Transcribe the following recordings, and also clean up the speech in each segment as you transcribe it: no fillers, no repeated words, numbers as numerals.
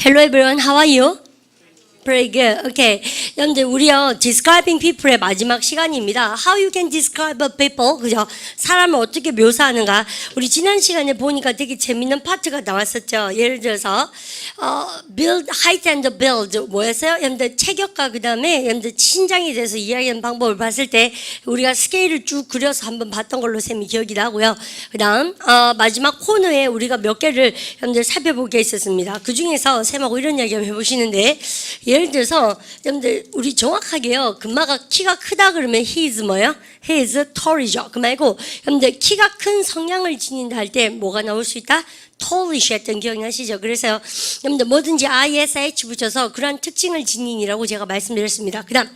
Hello everyone, how are you? Very good. Okay. 여러분들 우리요 describing people의 마지막 시간입니다. How you can describe a people? 그죠? 사람을 어떻게 묘사하는가? 우리 지난 시간에 보니까 되게 재밌는 파트가 나왔었죠. 예를 들어서 build, height and build 뭐였어요? 여러분들 체격과 그 다음에 여러분들 신장에 대해서 이야기하는 방법을 봤을 때 우리가 스케일을 쭉 그려서 한번 봤던 걸로 쌤이 기억이 나고요. 그 다음 마지막 코너에 우리가 몇 개를 여러분들 살펴볼 게 있었습니다. 그 중에서 쌤하고 이런 이야기 한번 해보시는데 예를 들어서 여러분들 우리 정확하게요 금마가 키가 크다 그러면 he is 뭐예요? he is tall이죠. 그 말고 여러분들 키가 큰 성향을 지닌다 할 때 뭐가 나올 수 있다? tallish 했던 기억나시죠? 그래서 여러분들 뭐든지 ish 붙여서 그러한 특징을 지닌이라고 제가 말씀드렸습니다. 그 다음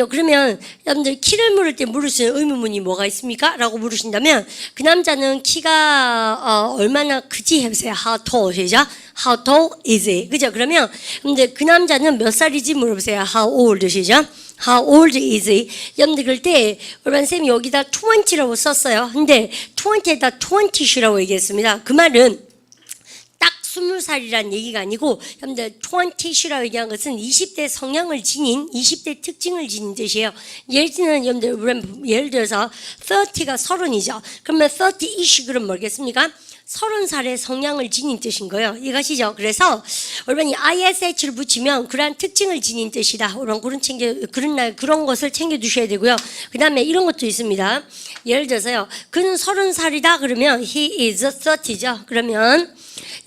그러면 여러분들 키를 물을 때 물을 수 있는 의문문이 뭐가 있습니까? 라고 물으신다면 그 남자는 키가 얼마나 크지 해보세요. how tall 시죠? How tall is he? 그죠? 그러면 근데 그 남자는 몇 살이지 물어보세요. How old 시죠? How old is he? 여러분들 그럴 때 우리 쌤이 여기다 20라고 썼어요. 근데 20에다 20이라고 얘기했습니다. 그 말은 딱 20살이란 얘기가 아니고 여러분들 20이라고 얘기한 것은 20대 성향을 지닌 20대 특징을 지닌 뜻이에요. 예를 들어서 30가 30이죠. 그러면 30ish 그럼 뭐겠습니까? 30살의 성향을 지닌 뜻인 거예요. 이것이죠. 그래서 여러분이 ish를 붙이면 그러한 특징을 지닌 뜻이다. 여러분 그런 것을 챙겨 두셔야 되고요. 그 다음에 이런 것도 있습니다. 예를 들어서요. 그는 30살이다 그러면 he is 30죠. 그러면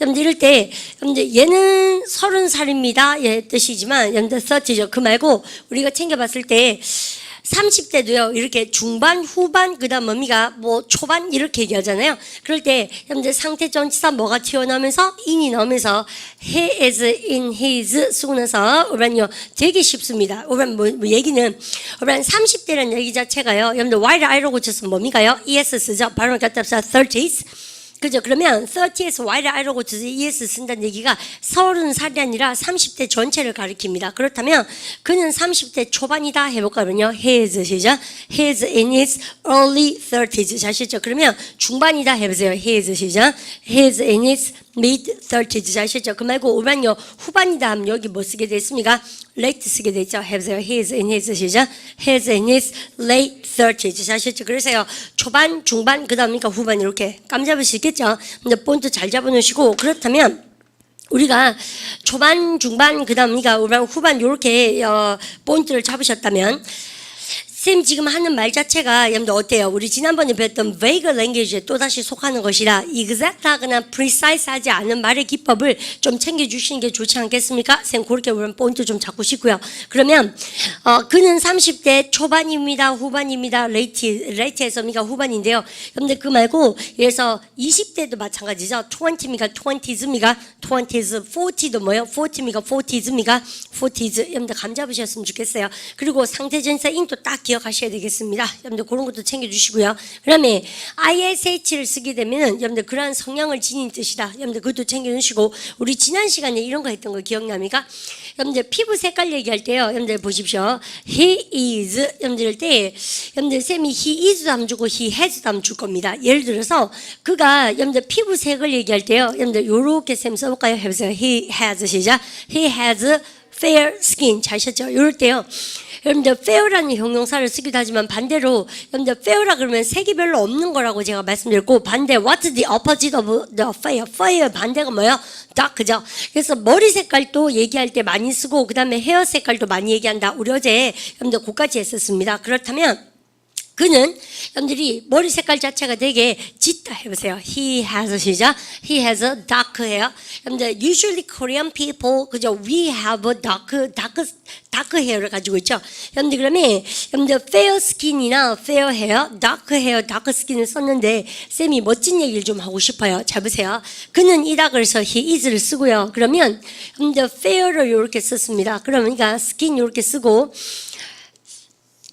여러분들 이럴 때 여러분들 얘는 30살입니다. 예 뜻이지만 여러분들 30죠. 그 말고 우리가 챙겨봤을 때 30대도요, 이렇게 중반, 후반, 그 다음 뭡니까? 초반, 이렇게 얘기하잖아요. 그럴 때, 여러분들 상태 전치사 뭐가 튀어나오면서, in이 나오면서, he is in his 쓰고 나서, 우리는요, 되게 쉽습니다. 우리는 얘기는, 우리는 30대라는 얘기 자체가요, 여러분들 Y를 I로 고쳐서 뭡니까요? ES 쓰죠. 발음을 갖다 써서 30s. 그죠? 그러면 30에서 Y를 I로 고쳐서 ES 쓴다는 얘기가 30살이 아니라 30대 전체를 가리킵니다. 그렇다면 그는 30대 초반이다 해볼까 그러면요. He is 시죠? He is in his early 30s. 아시죠? 그러면 중반이다 해보세요. He is 시죠? He is in his mid 30s. 아시죠? 그 말고 오면요. 후반이다 하면 여기 뭐 쓰게 됐습니까? late 쓰게 됐죠. 해보세요. He is in his 시죠? He is in his late 30s. 아시죠? 그래서요. 초반, 중반, 그 다음이니까 후반 이렇게 감 잡을 수 있겠죠. 근데 본트 잘 잡아놓으시고 그렇다면 우리가 초반, 중반, 그 다음이니까 후반 이렇게 본트를 잡으셨다면 쌤 지금 하는 말 자체가 여러분들 어때요? 우리 지난번에 배웠던 vague language에 또다시 속하는 것이라 exact하거나 precise하지 않은 말의 기법을 좀 챙겨주시는 게 좋지 않겠습니까? 쌤 그렇게 우리 포인트 좀 잡고 싶고요. 그러면 그는 30대 초반입니다. 후반입니다. late에서입니까? 후반인데요. 여러분들 그 말고 그래서 20대도 마찬가지죠. 20입니까? 20s입니까? 20s, 40도 뭐예요? 40입니까? 40s입니까? 40s. 여러분들 감 잡으셨으면 좋겠어요. 그리고 상태전사 인도 딱 기억하셔야 되겠습니다. 여러분들 그런 것도 챙겨주시고요. 그 다음에 ish를 쓰게 되면 여러분들 그러한 성향을 지닌 뜻이다. 여러분들 그것도 챙겨주시고 우리 지난 시간에 이런 거 했던 거 기억납니까? 여러분들 피부 색깔 얘기할 때요. 여러분들 보십시오. He is 여러분들 할 때 여러분들 쌤이 he is도 안 주고 he has도 안 줄 겁니다. 예를 들어서 그가 여러분들 피부 색을 얘기할 때요. 여러분들 요렇게 쌤 써볼까요? 해보세요. He has 시작. He has fair skin. 잘 셨죠? 이럴 때요. 여러분들 fair라는 형용사를 쓰기도 하지만 반대로 여러분들 fair라 그러면 색이 별로 없는 거라고 제가 말씀드렸고 반대 what's the opposite of the fair? fair 반대가 뭐예요? dark죠. 그래서 머리 색깔도 얘기할 때 많이 쓰고 그 다음에 헤어 색깔도 많이 얘기한다. 우리 어제 여러분들 그까지 했었습니다. 그렇다면 그는 여러분들이 머리 색깔 자체가 되게 짙다 해보세요. He has 시작. He has a dark hair. 여러분들 usually Korean people 그죠? We have a dark hair를 가지고 있죠. 여러분들 그러면 여러분들 fair skin이나 fair hair, dark hair, dark skin을 썼는데 쌤이 멋진 얘기를 좀 하고 싶어요. 잘 보세요. 그는 이다 그래서 he is를 쓰고요. 그러면 여러분들 fair를 이렇게 썼습니다. 그러니까 skin 이렇게 쓰고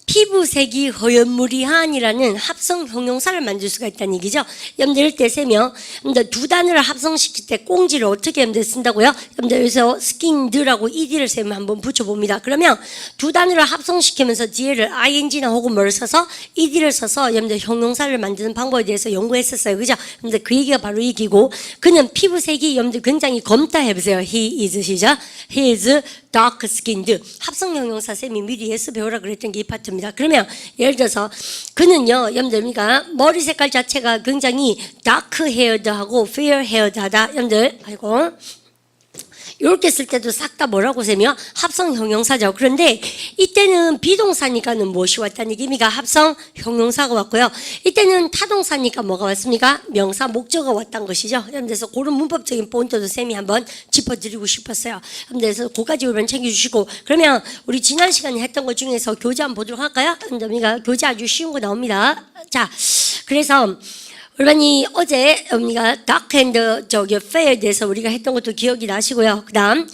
피부색이 허연무리한이라는 합성 형용사를 만들 수가 있다는 얘기죠. 여러분들 이럴 때 세명, 여러분들 두 단어를 합성시킬 때 꽁지를 어떻게 여러분들 쓴다고요? 여러분들 여기서 skind라고 ed를 세면 한번 붙여봅니다. 그러면 두 단어를 합성시키면서 뒤에를 ing나 혹은 뭘 써서 ed를 써서 여러분들 형용사를 만드는 방법에 대해서 연구했었어요. 그죠? 여러분들 그 얘기가 바로 이 얘기고, 그는 피부색이 여러분들 굉장히 검다 해보세요. He is 시작. He is dark skinned. 합성 형용사 쌤이 미리 예스 배우라 그랬던 게 이 파트입니다. 그러면 예를 들어서 그는요, 여러분들 머리 색깔 자체가 굉장히 dark haired하고 fair haired하다. 여러분들 아이고. 이렇게 쓸 때도 싹 다 뭐라고 세며 합성 형용사죠. 그런데 이때는 비동사니까는 무엇이 왔다는 얘기입니까? 합성 형용사가 왔고요. 이때는 타동사니까 뭐가 왔습니까? 명사 목적어가 왔다는 것이죠. 그래서 그런 문법적인 포인트도 쌤이 한번 짚어드리고 싶었어요. 그래서 그까지 우리는 챙겨주시고, 그러면 우리 지난 시간에 했던 것 중에서 교재 한번 보도록 할까요? 우리가 교재 아주 쉬운 거 나옵니다. 자, 그래서 우리반이 어제 우리가 dark and fair에 대해서 우리가 했던 것도 기억이 나시고요. 그다음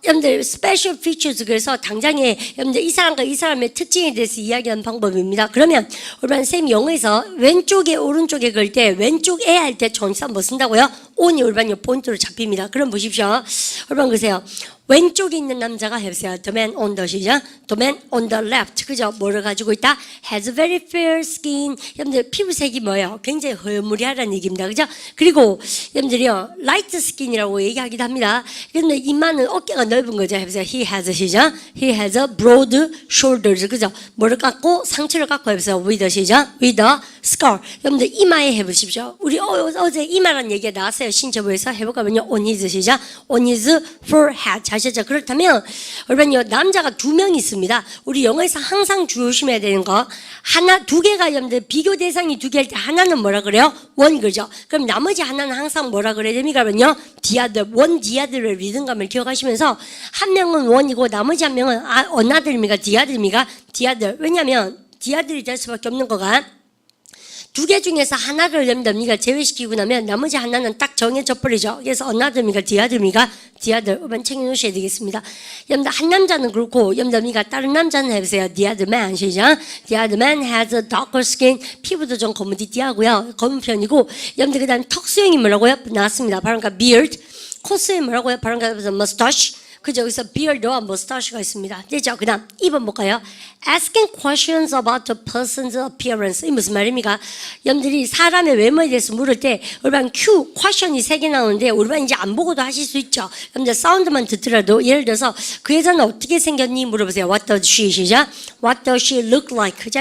여러분들 special features, 그래서 당장에 여러분들 이 사람과 이 사람의 특징에 대해서 이야기하는 방법입니다. 그러면 우리반 쌤 영어에서 왼쪽에 오른쪽에 그럴 때 왼쪽 에 할 때 전치사 뭐 쓴다고요? on이 우리반 포인트로 잡힙니다. 그럼 보십시오. 우리반 그러세요. 왼쪽에 있는 남자가 해보세요. The man on the 시죠. The man on the left. 그죠? 뭐를 가지고 있다? Has very fair skin. 여러분들 피부색이 뭐예요? 굉장히 허무리하다는 얘기입니다. 그죠? 그리고 여러분들이요, light skin이라고 얘기하기도 합니다. 그런데 이마는 어깨가 넓은 거죠. 해보세요. He has 시죠. He has a broad shoulders. 그죠? 뭐를 깎고 상체를 깎고 해보세요. With 시죠. With a scar. 여러분들 이마에 해보십시오. 우리 어제 이마라는 얘기가 나왔어요. 신체부에서 해볼까면요. On his 시죠. On his forehead. 아시죠? 그렇다면 여러분요, 남자가 두 명 있습니다. 우리 영어에서 항상 조심해야 되는 거, 하나, 두 개가 여러분들 비교 대상이 두 개일 때 하나는 뭐라 그래요? 원, 그죠? 그럼 나머지 하나는 항상 뭐라 그래야 됩니까? 그러면요, 디아들, 원 디아들의 리듬감을 기억하시면서 한 명은 원이고 나머지 한 명은 어나들입니까? 디아들입니까? 디아들. 왜냐하면 디아들이 될 수밖에 없는 거가, 두 개 중에서 하나를 여러분들 제외시키고 나면 나머지 하나는 딱 정해져 버리죠. 그래서 어나들입니까? 디아들입니까? 디아들. 한번 챙겨놓으셔야 되겠습니다. 여러분들 한 남자는 그렇고 여러분들 다른 남자는 해보세요. The other man 시죠. The other man has a darker skin. 피부도 좀 거무디디하고요. 검은 편이고, 여러분들 그 다음 턱 수염이 뭐라고요? 나왔습니다. 바로 beard. 코 수염이 뭐라고요? 바로 mustache. 그죠? 여기서 beard와 mustache가 있습니다. 되죠? 그 다음 2번 볼까요? Asking questions about the person's appearance. 이 무슨 말입니까? 여러분들이 사람의 외모에 대해서 물을 때 우리반 Q, question이 3개 나오는데 우리반 이제 안 보고도 하실 수 있죠. 여러분들 사운드만 듣더라도 예를 들어서 그 여자는 어떻게 생겼니? 물어보세요. What does she 시죠? What does she look like? 그죠?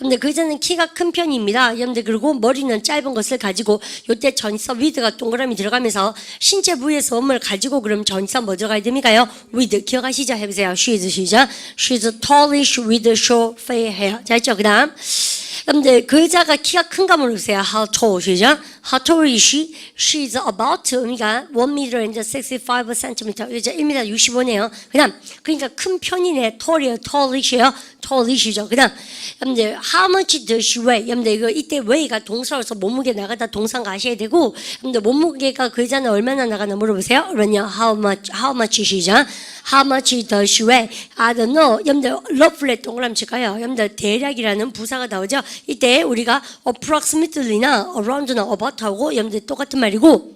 여러분들 그 여자는 키가 큰 편입니다. 여러분들 그리고 머리는 짧은 것을 가지고, 요때 전치사 with가 동그라미 들어가면서 신체 부위에서 음을 가지고, 그럼 전치사 뭐 들어가야 됩니까? with. 기억하시죠? 해보세요. She's 시죠? She's tallish with short fair hair. 자, 있죠? 그 다음 여러분들 그 여자가 키가 큰가 물어보세요. How tall 시죠? How tall is she? She's about 그러니까 1m65cm. 여자 1m 65네요. 그 다음 그러니까 큰 편이네. tall이에요. tallish예요. tallish죠. 그 다음 여러분들 how much does she weigh? 여러분들 이거 이때 weight가 동사로서 몸무게 나가다 동사가 아셔야 되고, 여러분들 몸무게가 그 여자는 얼마나 나가나 물어보세요. 그러면요 how much 시죠? How much does she weigh? I don't know. 여러분들 roughly 동그라미 칠까요? 여러분들 대략이라는 부사가 나오죠. 이때 우리가 approximately나 around나 about하고 여러분들 똑같은 말이고,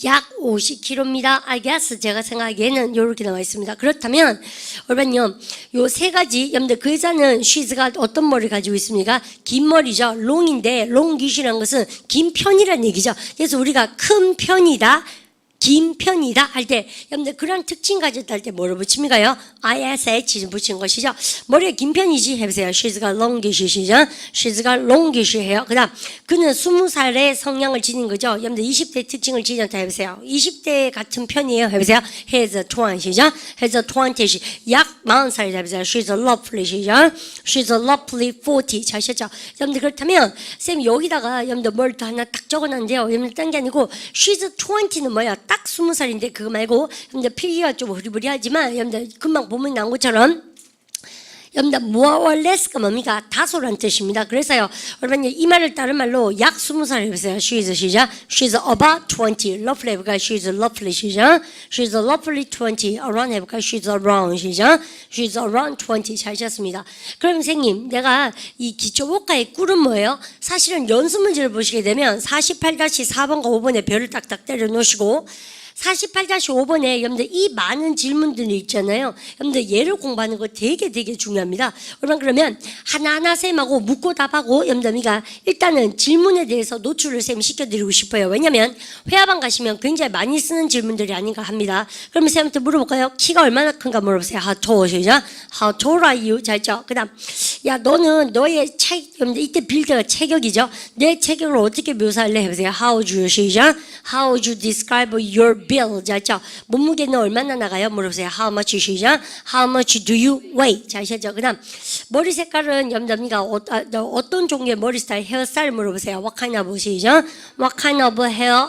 약 50kg입니다. I guess 제가 생각하기에는 이렇게 나와 있습니다. 그렇다면 여러분요, 요 세 가지 여러분들 그 여자는 she's가 어떤 머리를 가지고 있습니까? 긴 머리죠. long인데 longish라는 것은 긴 편이라는 얘기죠. 그래서 우리가 큰 편이다, 긴 편이다 할 때 여러분들 그런 특징 가졌다 할 때 뭐를 붙입니까요? ISH 붙인 것이죠. 머리가 긴 편이지 해보세요. She's got longish 시죠. She's got longish 해요. 그 다음 그는 20살의 성향을 지닌 거죠. 여러분들 20대 특징을 지녔다 해보세요. 20대 같은 편이에요. 해보세요. He's 20 시죠. He's 20 약 40살이다 해보세요. She's lovely 시죠. She's lovely 40. 잘 하셨죠? 여러분들 그렇다면 쌤 여기다가 여러분들 뭘 또 하나 딱 적어놨는데요. 여러분들 딴 게 아니고 She's 20는 뭐예요? 딱 20살인데 그거 말고 여러분들 필기가 좀 흐리부리하지만 여러분들 금방 보면 나온 것처럼 여러분들 more or less가 뭡니까? 다소란 뜻입니다. 그래서요, 여러분 이 말을 다른 말로 약 20살 해보세요. She's 시작. She's about 20. Lovely 해볼까요? She's lovely 시작. She's lovely 20. Around 해볼까요? She's around 시작. She's around 20. 잘 하셨습니다. 그럼 선생님, 내가 이 기초복화의 꿀은 뭐예요? 사실은 연습 문제를 보시게 되면 48-4번과 5번에 별을 딱딱 때려 놓으시고 48-5번에 여러분들 이 많은 질문들이 있잖아요. 여러분들 얘를 공부하는 거 되게 중요합니다. 여러분 그러면 하나하나 쌤하고 묻고 답하고 여러분들 일단은 질문에 대해서 노출을 쌤 시켜드리고 싶어요. 왜냐면 회화방 가시면 굉장히 많이 쓰는 질문들이 아닌가 합니다. 그러면 쌤한테 물어볼까요? 키가 얼마나 큰가 물어보세요. How tall 시작. How tall are you? 자 있죠. 그 다음 야 너는 너의 여러분들 이때 빌드가 체격이죠. 내 체격을 어떻게 묘사할래 해보세요. How would you 시작. How would you describe your bill? 자, 있죠? 몸무게는 얼마나 나가요? 물어보세요. How much 시작. How much do you weigh? 자, 아시죠? 그 다음, 머리 색깔은 염담이가 어떤 종류의 머리 스타일, 헤어스타일 물어보세요. What kind of 시작. What kind of hair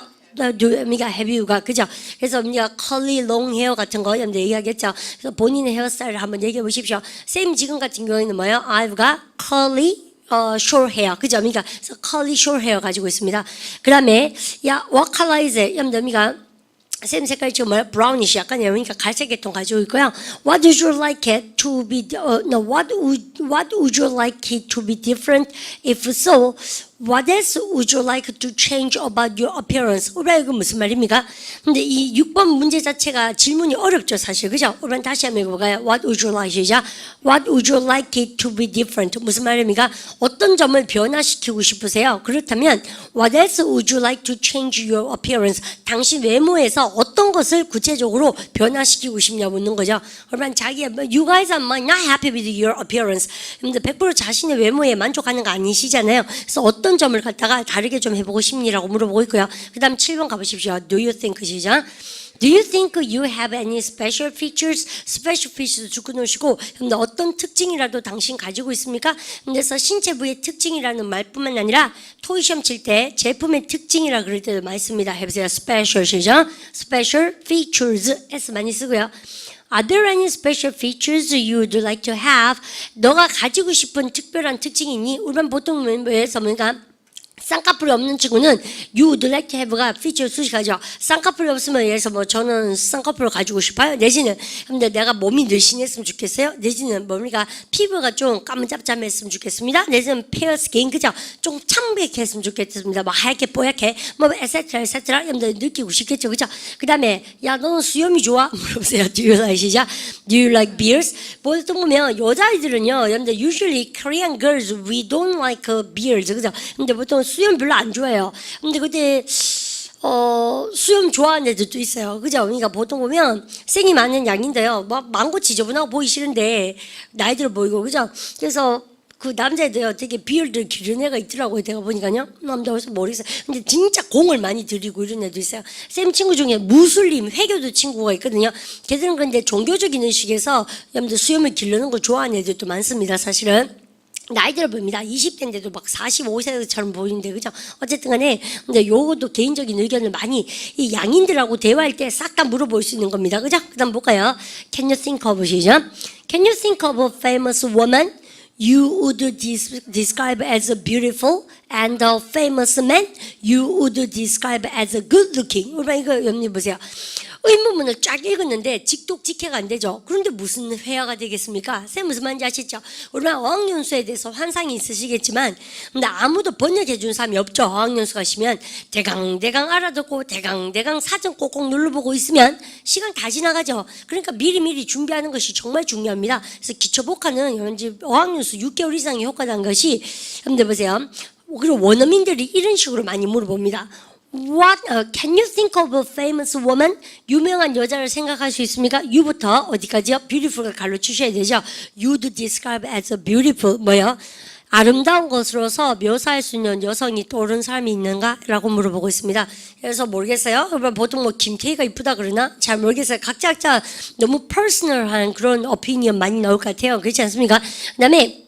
do have you가, 그죠? 그래서 우리가 curly, long hair 같은 거 여러분들 얘기하겠죠? 그래서 본인의 헤어스타일을 한번 얘기해 보십시오. 쌤 지금 같은 경우에는 뭐예요? I've got curly short hair. 그죠? 그러니까 curly short hair 가지고 있습니다. 그 다음에 야 what color is it? 염담이가 쌤 색깔이 지금 뭐야? 브라우니시 약간 그러니까 갈색 계통 가지고 있고요. What would you like it to be? What would you like it to be different? If so, what else would you like to change about your appearance? 우리 이거 무슨 말입니까? 근데 이 6번 문제 자체가 질문이 어렵죠, 사실. 그죠? 우리 다시 한번 읽어볼까요? What would you like? 시작. What would you like it to be different? 무슨 말입니까? 어떤 점을 변화시키고 싶으세요? 그렇다면 what else would you like to change your appearance? 당신 외모에서 어떤 것을 구체적으로 변화시키고 싶냐 묻는 거죠. 그러면 자기가 you guys are not happy with your appearance. 근데 100% 자신의 외모에 만족하는 거 아니시잖아요. 그래서 어떤 점을 갖다가 다르게 좀 해보고 싶니라고 물어보고 있고요. 그 다음 7번 가보십시오. Do you think 시작. Do you think you have any special features? Special features 주고 놓으시고 근데 어떤 특징이라도 당신 가지고 있습니까? 그래서 신체 부의 특징이라는 말뿐만 아니라 토익 시험 칠 때 제품의 특징이라 그럴 때도 많이 씁니다. 해보세요. Special 시작. Special features S 많이 쓰고요. Are there any special features you'd like to have? 너가 가지고 싶은 특별한 특징이 있니? 우리는 보통 뭐에서 뭔가 쌍꺼풀이 없는 친구는 you would like to have가 feature 수식하죠. 쌍꺼풀이 없으면 예를 들어서 뭐 저는 쌍꺼풀을 가지고 싶어요. 내지는 근데 내가 몸이 늘씬했으면 좋겠어요. 내지는 뭡니까 피부가 좀 까무잡잡했으면 좋겠습니다. 내지는 페어 스킨 그죠? 좀 창백했으면 좋겠습니다. 뭐 하얗게 뽀얗게 뭐 에세트라 여러분들 느끼고 싶겠죠, 그죠? 그 다음에 야 너는 수염이 좋아? 물어보세요. Do you like 시작? Do you like beards? 보통 보면 여자아이들은요, 여러분들 usually Korean girls we don't like beards 그죠? 근데 보통 수염 별로 안 좋아해요. 근데 그때 수염 좋아하는 애들도 있어요. 그죠? 그러니까 보통 보면 생이 많은 양인데요. 막 많고 지저분하고 보기 싫은데 나이 들어 보이고 그죠? 그래서 그 남자애들 되게 비율들 기른 애가 있더라고요. 내가 보니까요. 남자여서 모르겠어요. 근데 진짜 공을 많이 들이고 이런 애도 있어요. 쌤 친구 중에 무슬림, 회교도 친구가 있거든요. 걔들은 근데 종교적인 의식에서 여러분들 수염을 기르는 걸 좋아하는 애들도 많습니다. 사실은. 나이 들어 보입니다. 20대인데도 막 45세처럼 보이는데, 그죠? 어쨌든 간에, 근데 요것도 개인적인 의견을 많이, 이 양인들하고 대화할 때 싹 다 물어볼 수 있는 겁니다. 그죠? 그 다음 볼까요? Can you think of 시죠? Can you think of a famous woman you would describe as beautiful and a famous man you would describe as good looking? 우리 이거 염려 보세요. 의문문을 쫙 읽었는데 직독직해가 안 되죠. 그런데 무슨 회화가 되겠습니까? 쌤 무슨 말인지 아시죠? 우리가 어학연수에 대해서 환상이 있으시겠지만 근데 아무도 번역해 준 사람이 없죠. 어학연수 가시면 대강 알아듣고 대강 사전 꼭꼭 눌러보고 있으면 시간 다 지나가죠. 그러니까 미리미리 준비하는 것이 정말 중요합니다. 그래서 기초복화는 현재 어학연수 6개월 이상이 효과난 것이 근데 보세요. 그리고 원어민들이 이런 식으로 많이 물어봅니다. Can you think of a famous woman? 유명한 여자를 생각할 수 있습니까? You부터 어디까지요? Beautiful을 갈로 주셔야 되죠. You'd describe as a beautiful 뭐요? 아름다운 것으로서 묘사할 수 있는 여성이 떠오르는 사람이 있는가? 라고 물어보고 있습니다. 그래서 모르겠어요. 보통 뭐 김태희가 이쁘다 그러나? 잘 모르겠어요. 각자 너무 퍼스널한 그런 오피니언 많이 나올 것 같아요. 그렇지 않습니까? 그 다음에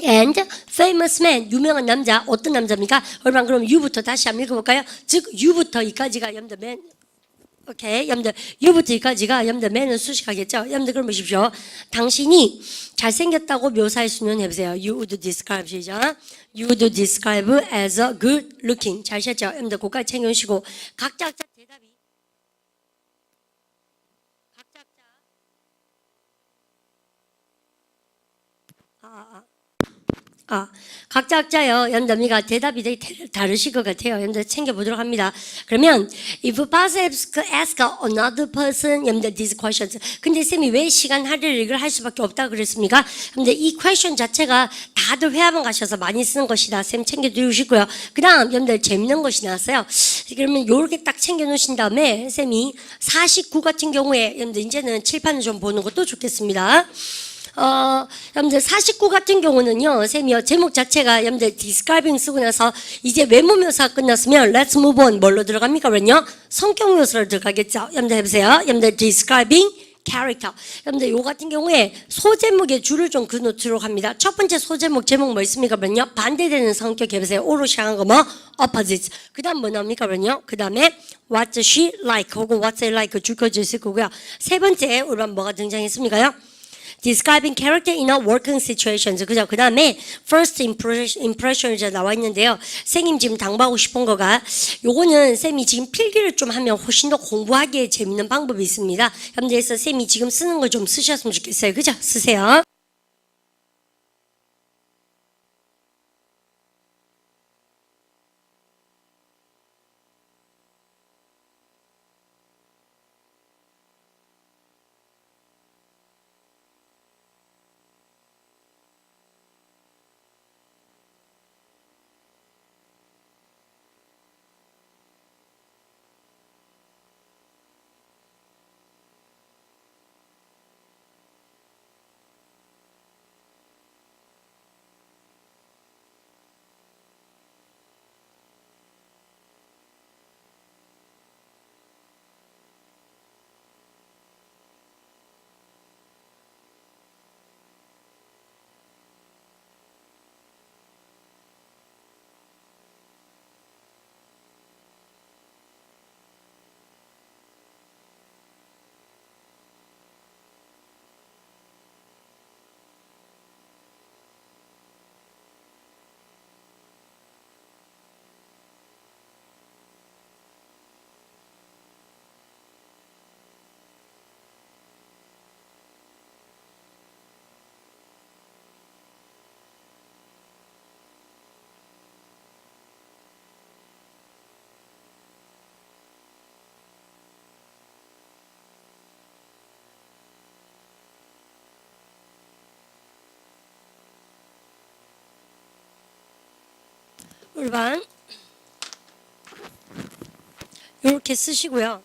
And famous man, 유명한 남자, 어떤 남자입니까? 여러분 그럼 you부터 다시 한번 읽어볼까요? 즉 you부터 이까지가 여러분들 맨 오케이. 여러분들, U부터 E까지가 여러분들 매는 수식하겠죠? 여러분들 그럼 보십시오. 당신이 잘생겼다고 묘사할 수 있는 해보세요. You would describe, 시작. You would describe as a good looking. 잘 쉬었죠? 여러분들 그까지 챙겨주시고, 각자 대답이. 각자 각자요. 연담이가 대답이 되게 다르실 것 같아요. 여러분들 챙겨보도록 합니다. 그러면 if possible ask another person 여러분들 these questions. 근데 쌤이 왜 시간 할애를 이걸 할 수밖에 없다 그랬습니까? 근데 이 question 자체가 다들 회화만 가셔서 많이 쓰는 것이다. 쌤 챙겨두시고요. 그 다음 여러분들 재밌는 것이 나왔어요. 그러면 요렇게 딱 챙겨놓으신 다음에 쌤이 49 같은 경우에 여러분들 이제는 칠판을 좀 보는 것도 좋겠습니다. 여러분들 49 같은 경우는요, 쌤이요, 제목 자체가 여러분들 describing 쓰고 나서 이제 외모 묘사 끝났으면 let's move on 뭘로 들어갑니까? 그러면요, 성격 묘사로 들어가겠죠. 여러분들 해보세요. 여러분들 describing character. 여러분들 요 같은 경우에 소제목에 줄을 좀 그어놓도록 합니다. 첫 번째 소제목 제목 뭐 있습니까? 그러면요, 반대되는 성격 해보세요. 오로 시작한 거 뭐? opposite. 그 다음 뭐 나옵니까? 그러면요, 그 다음에 what's she like 혹은 what's he like 줄 그어져 있을 거고요. 세 번째 우리 뭐가 등장했습니까요? Describing character in a working situations. 그죠? 그 다음에 first impression 이제 나와 있는데요. 쌤이 지금 당부하고 싶은 거가 요거는 쌤이 지금 필기를 좀 하면 훨씬 더 공부하기에 재밌는 방법이 있습니다. 그래서 쌤이 지금 쓰는 걸 좀 쓰셨으면 좋겠어요. 그죠? 쓰세요. 울반 이렇게 쓰시고요.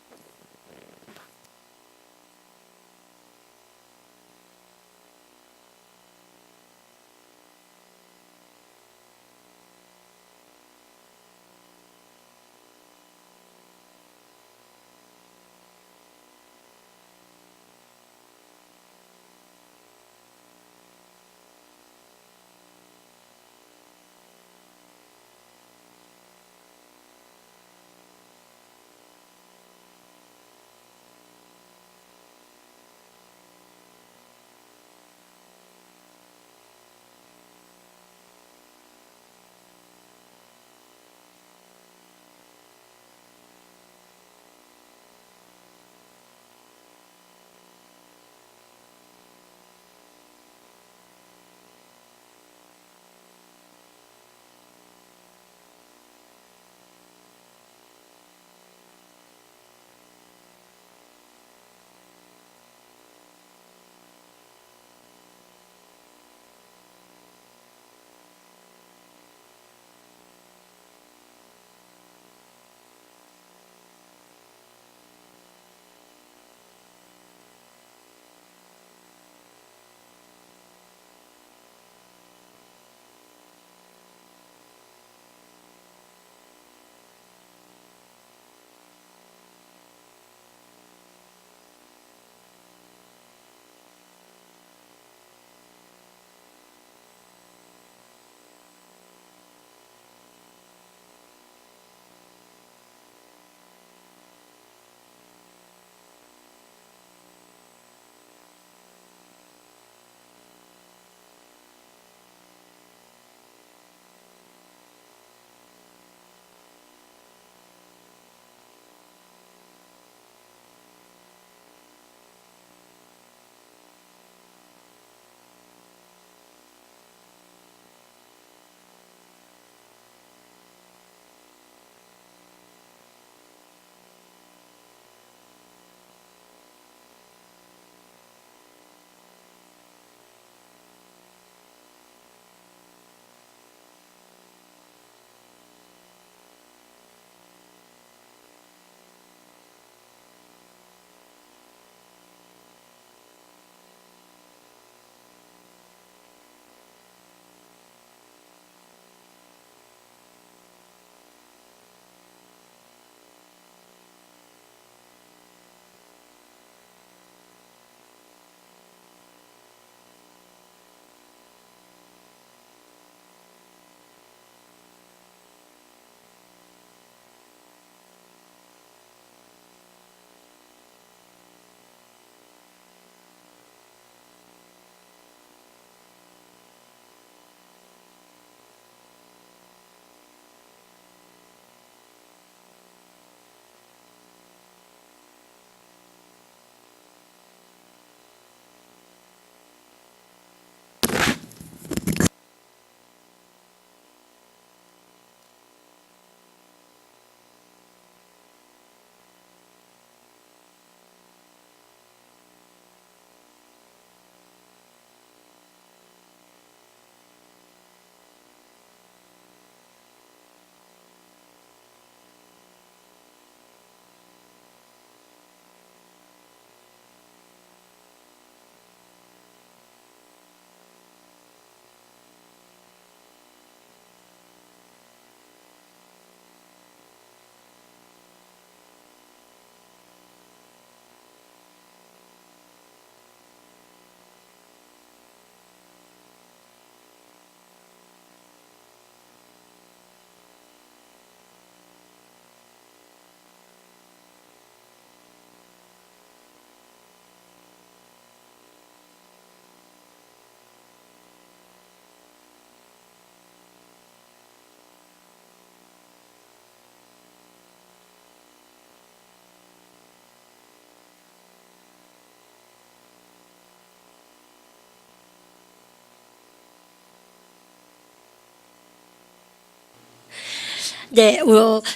네,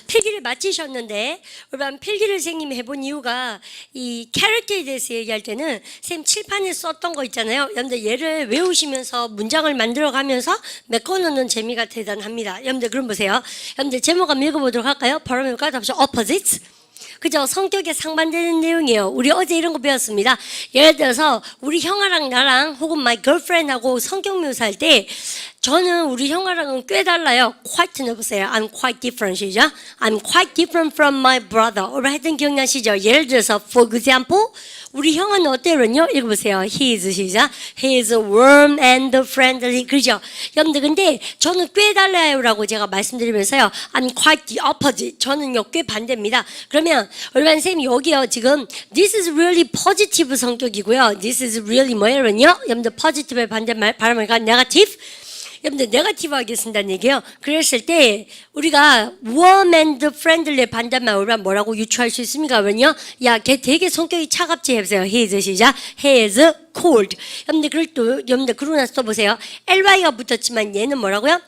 필기를 마치셨는데 우리 필기를 선생님이 해본 이유가 이 캐릭터에 대해서 얘기할 때는 선생님 칠판에 썼던 거 있잖아요. 여러분들 얘를 외우시면서 문장을 만들어가면서 메꿔놓는 재미가 대단합니다. 여러분들 그럼 보세요. 여러분들 제목 한번 읽어보도록 할까요? 바로 볼까요? opposites. 그죠? 성격에 상반되는 내용이에요. 우리 어제 이런 거 배웠습니다. 예를 들어서 우리 형아랑 나랑 혹은 my girlfriend하고 성격 묘사할 때 저는 우리 형아랑은 꽤 달라요. quite 넣어보세요. I'm quite different 시죠? I'm quite different from my brother. 오늘 했던 기억나시죠? 예를 들어서 for example 우리 형은 어때요는요? 읽어보세요. He is 시작. He is warm and friendly. 그죠? 여러분들 근데 저는 꽤 달라요라고 제가 말씀드리면서요. I'm quite the opposite. 저는요 꽤 반대입니다. 그러면 얼마나 선생님 여기요 지금 This is really positive 성격이고요. This is really 뭐예요는요? 여러분들 positive의 반대말 발음을 가 negative. 여러분들 네거티브 하겠습니다는 얘기예요. 그랬을 때 우리가 warm and friendly의 반대말 우리가 뭐라고 유추할 수 있습니까? 왜냐? 야, 걔 되게 성격이 차갑지 해보세요. He is 시작. He is cold. 여러분들 그러고 나서 또 보세요. ly가 붙었지만 얘는 뭐라고요?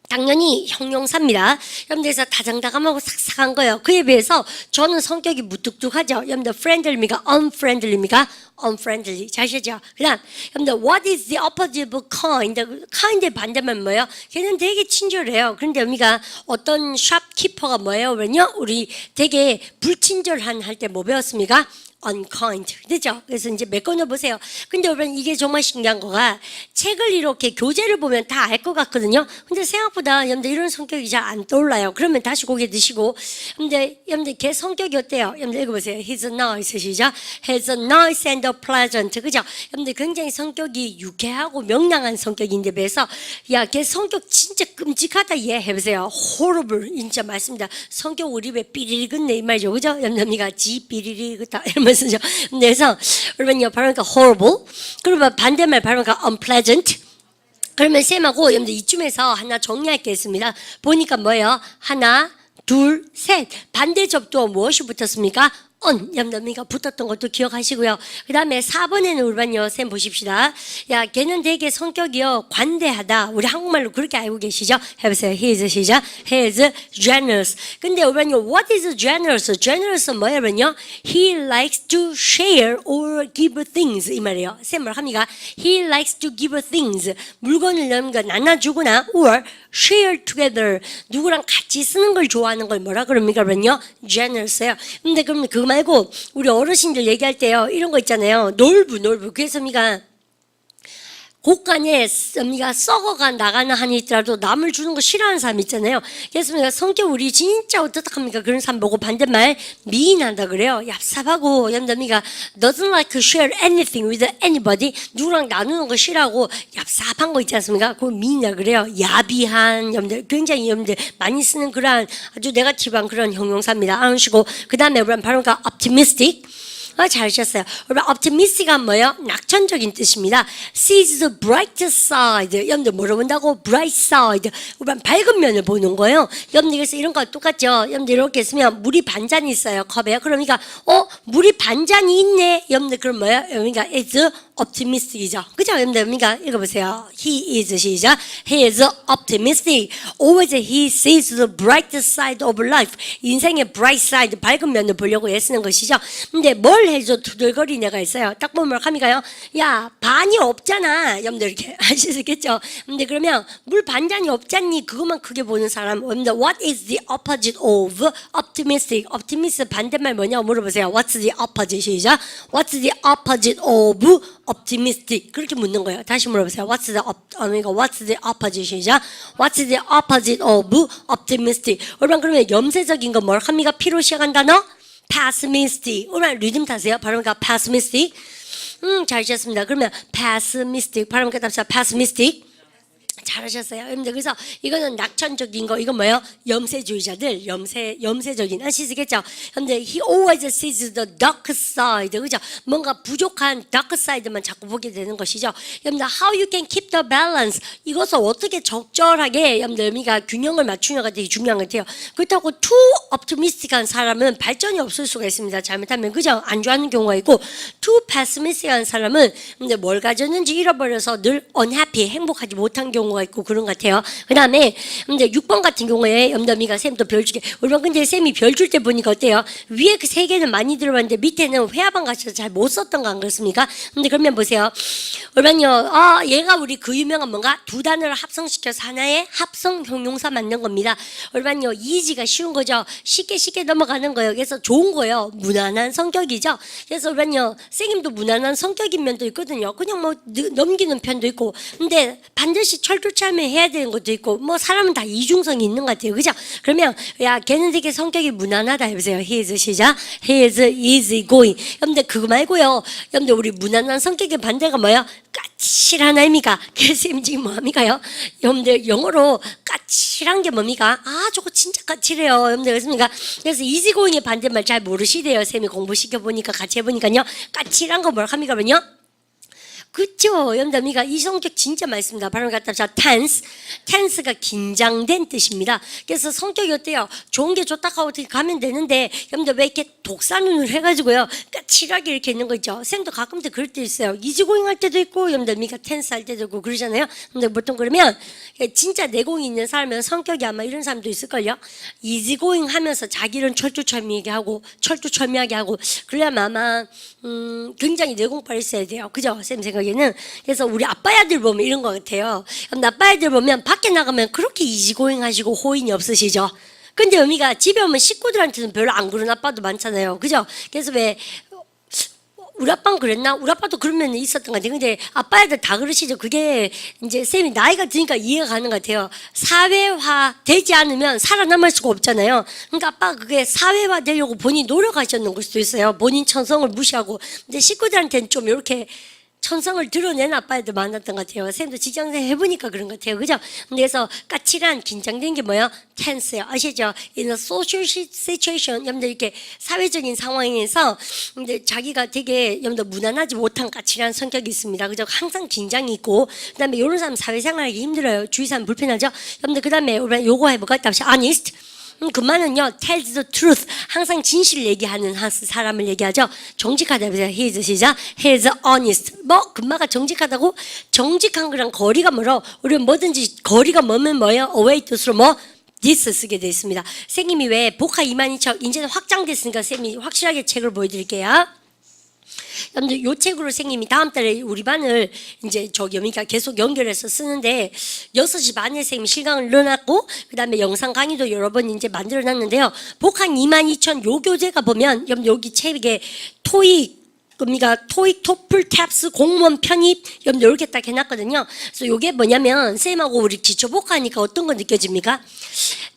당연히 형용사입니다. 여러분들에서 다정다감하고 삭삭한 거예요. 그에 비해서 저는 성격이 무뚝뚝하죠. 여러분들 friendly입니까? unfriendly입니까? unfriendly. 잘 아시죠? 그 다음 여러분들 what is the opposite of kind? kind의 반대말 뭐예요? 걔는 되게 친절해요. 그런데 우리가 어떤 샵키퍼가 뭐예요? 왜냐? 우리 되게 불친절한 할 때 뭐 배웠습니까? unkind. 그죠? 그래서 이제 메꿔 보세요. 근데 여러분 이게 정말 신기한 거가 책을 이렇게 교재를 보면 다 알 것 같거든요. 근데 생각보다 여러분들 이런 성격이 잘 안 떠올라요. 그러면 다시 고개 드시고 여러분들 걔 성격이 어때요? 여러분들 읽어보세요. He's nice 시작. He's nice and pleasant. 그죠? 여러분들 굉장히 성격이 유쾌하고 명랑한 성격인데 비해서 야, 걔 성격 진짜 끔찍하다 얘 해보세요. horrible. 진짜 맞습니다. 성격 우리 왜 삐리리 긋네 이 말이죠. 그죠? 여러분들가 지 삐리리 긋다 이러면 그래서 여러분요 발음가 horrible 그러면 반대말 발음가 unpleasant 그러면 쌤하고 여러분들 이쯤에서 하나 정리할 게 있습니다. 보니까 뭐예요? 하나 둘 셋 반대 접두어 무엇이 붙었습니까? 여러분들 붙었던 것도 기억하시고요. 그 다음에 4번에는 우리반요 쌤 보십시다. 야 걔는 되게 성격이요 관대하다. 우리 한국말로 그렇게 알고 계시죠? 해보세요. He is 시작. He is generous. 근데 우리반요 what is generous? generous 뭐예요? He likes to share or give things 이 말이에요. 쌤 뭘 합니까? He likes to give things 물건을 나눠주거나 or share together 누구랑 같이 쓰는 걸 좋아하는 걸 뭐라 그럽니까? 그러면요 generous예요. 근데 그럼 그거 말고 우리 어르신들 얘기할 때요 이런 거 있잖아요. 놀부 그래서 우리가 곳간에 우리가 썩어가 나가는 한이 있더라도 남을 주는 거 싫어하는 사람 있잖아요. 그래서 우리가 성격 우리 진짜 어떡합니까? 그런 사람 보고 반대말 미인한다 그래요. 얍삽하고 여러분들 doesn't like to share anything with anybody 누구랑 나누는 거 싫어하고 얍삽한 거 있지 않습니까? 그거 미인이라 그래요. 야비한 여러분들 굉장히 여러분들 많이 쓰는 그러한 아주 네거티브한 그런 형용사입니다. 아시고 그 다음에 우리는 바로 optimistic 잘하셨어요. 여러분 optimistic은 뭐예요? 낙천적인 뜻입니다. sees the bright side. 여러분들 뭐로 본다고? bright side. 우리는 밝은 면을 보는 거예요. 여러분들 그래서 이런 거 똑같죠? 여러분들 이렇게 있으면 물이 반잔이 있어요. 컵에. 그러니까 물이 반잔이 있네. 여러분들 그럼 뭐예요? 그러니까 it's optimistic이죠. 그죠? 여러분들 읽어보세요. He is 시작. He is optimistic. Always he sees the bright side of life. 인생의 bright side, 밝은 면을 보려고 애쓰는 것이죠. 근데 뭘 해줘 두들거리는 애가 있어요. 딱 보면 합니까요? 야 반이 없잖아. 여러분들 이렇게 아시겠죠? 근데 그러면 물 반잔이 없잖니 그것만 크게 보는 사람. 여러분들 what is the opposite of optimistic? optimistic 반대말 뭐냐고 물어보세요. What's the opposite? 시작. What's the opposite of optimistic? 그렇게 묻는 거예요. 다시 물어보세요. What's the opposite? 시작. What's the opposite of optimistic? 여러분 그러면 염세적인 거 뭘 합니까? P로 시작한 단어? pessimistic. 오늘 리듬 타세요. 발음가 pessimistic. 잘하셨습니다. 그러면 pessimistic. 발음가 답사 pessimistic. 잘하셨어요. 여러분들 그래서 이거는 낙천적인 거 이건 뭐예요? 염세주의자들 염세적인 아시겠죠? 근데 he always sees the dark side 그죠? 뭔가 부족한 dark side만 자꾸 보게 되는 것이죠. 여러분들 how you can keep the balance 이것을 어떻게 적절하게 여러분들 우리가 균형을 맞추냐가 되게 중요한 것 같아요. 그렇다고 too optimistic한 사람은 발전이 없을 수가 있습니다. 잘못하면 그죠? 안 좋아하는 경우가 있고 too pessimistic한 사람은 근데 뭘 가졌는지 잃어버려서 늘 unhappy 행복하지 못한 경우 경우가 있고 그런 것 같아요. 그 다음에 이제 6번 같은 경우에 염담이가 쌤도 별 주게. 우리만 근데 쌤이 별 줄 때 보니까 어때요? 위에 그 세 개는 많이 들어봤는데 밑에는 회화방 가셔서 잘 못 썼던 거 안 그렇습니까? 근데 그러면 보세요. 우리만요, 얘가 우리 그 유명한 뭔가 두 단어를 합성시켜서 하나의 합성 형용사 만든 겁니다. 우리만요, 이지가 쉬운 거죠. 쉽게 넘어가는 거예요. 그래서 좋은 거예요. 무난한 성격이죠. 그래서 우리만요, 쌤님도 무난한 성격인 면도 있거든요. 그냥 뭐 넘기는 편도 있고, 근데 반드시 철두철미 해야 되는 것도 있고, 뭐 사람은 다 이중성이 있는 것 같아요. 그죠? 그러면 야, 걔는 되게 성격이 무난하다 해보세요. He is 시작. He is easy going. 여러분들 그거 말고요. 여러분들 우리 무난한 성격의 반대가 뭐예요? 까칠한 아닙니까? 그래서 지금 뭐합니까요? 여러분들 영어로 까칠한 게 뭡니까? 저거 진짜 까칠해요. 여러분들 그렇습니까? 그래서 이지고잉의 반대말 잘 모르시대요. 쌤이 공부시켜보니까 같이 해보니까요. 까칠한 거 뭐라고 합니까? 그러면요? 그쵸? 여러분들 이 성격 진짜 많습니다. 발음 갖다 자 tense. tense가 긴장된 뜻입니다. 그래서 성격이 어때요? 좋은 게 좋다 하고 어떻게 가면 되는데 여러분들 왜 이렇게 독사눈을 해가지고요 까칠하게 이렇게 있는 거 있죠? 쌤도 가끔도 그럴 때 있어요. 이지고잉 할 때도 있고 여러분들 tense 할 때도 있고 그러잖아요. 근데 보통 그러면 진짜 내공이 있는 사람은 성격이 아마 이런 사람도 있을걸요. 이지고잉 하면서 자기는 철두철미하게 하고 철두철미하게 하고 그러려면 아마 굉장히 내공빨 있어야 돼요. 그죠? 쌤 생각에는. 그래서 우리 아빠야들 보면 이런 것 같아요. 아빠야들 보면 밖에 나가면 그렇게 이지고잉 하시고 호인이 없으시죠? 근데 어미가 집에 오면 식구들한테는 별로 안 그런 아빠도 많잖아요. 그죠? 그래서 왜 우리 아빠는 그랬나? 우리 아빠도 그런 면이 있었던 것 같아요. 근데 아빠애들 다 그러시죠. 그게 이제 쌤이 나이가 드니까 이해가 가는 것 같아요. 사회화 되지 않으면 살아남을 수가 없잖아요. 그러니까 아빠가 그게 사회화 되려고 본인이 노력하셨는 걸 수도 있어요. 본인 천성을 무시하고. 근데 식구들한테는 좀 이렇게 천성을 드러낸 아빠애들 많았던 것 같아요. 쌤도 직장생 해보니까 그런 것 같아요. 그죠? 그래서 까칠한 긴장된 게 뭐예요? tense요. 아시죠? In a social situation, 여러분들 이렇게 사회적인 상황에서 근데 자기가 되게 여러분들 무난하지 못한 까칠한 성격이 있습니다. 그죠? 항상 긴장이 있고 그다음에 이런 사람 사회생활하기 힘들어요. 주위 사람 불편하죠? 여러분들 그다음에 우리 요거 해볼까? 다시 honest. 그만은요, tells the truth. 항상 진실 얘기하는 사람을 얘기하죠. 정직하다. He is 시작. He is honest. 뭐, 금마가 정직하다고? 정직한 거랑 거리가 멀어. 우리는 뭐든지 거리가 멀면 뭐예요? away 뜻으로 뭐? this 쓰게 되어 있습니다. 선생님이 왜 복화 22,000, 이제는 확장됐으니까 쌤이 확실하게 책을 보여드릴게요. 여러분들 요 책으로 선생님이 다음 달에 우리 반을 이제 여기가 계속 연결해서 쓰는데 6시 반에 선생님이 실강을 넣어놨고 그 다음에 영상 강의도 여러 번 이제 만들어놨는데요. 복학 22,000 요 교재가 보면 여기 책에 토익 토익, 토플, 탭스, 공무원 편입 이렇게 딱 해놨거든요. 그래서 요게 뭐냐면 쌤하고 우리 기초 복화하니까 어떤 거 느껴집니까?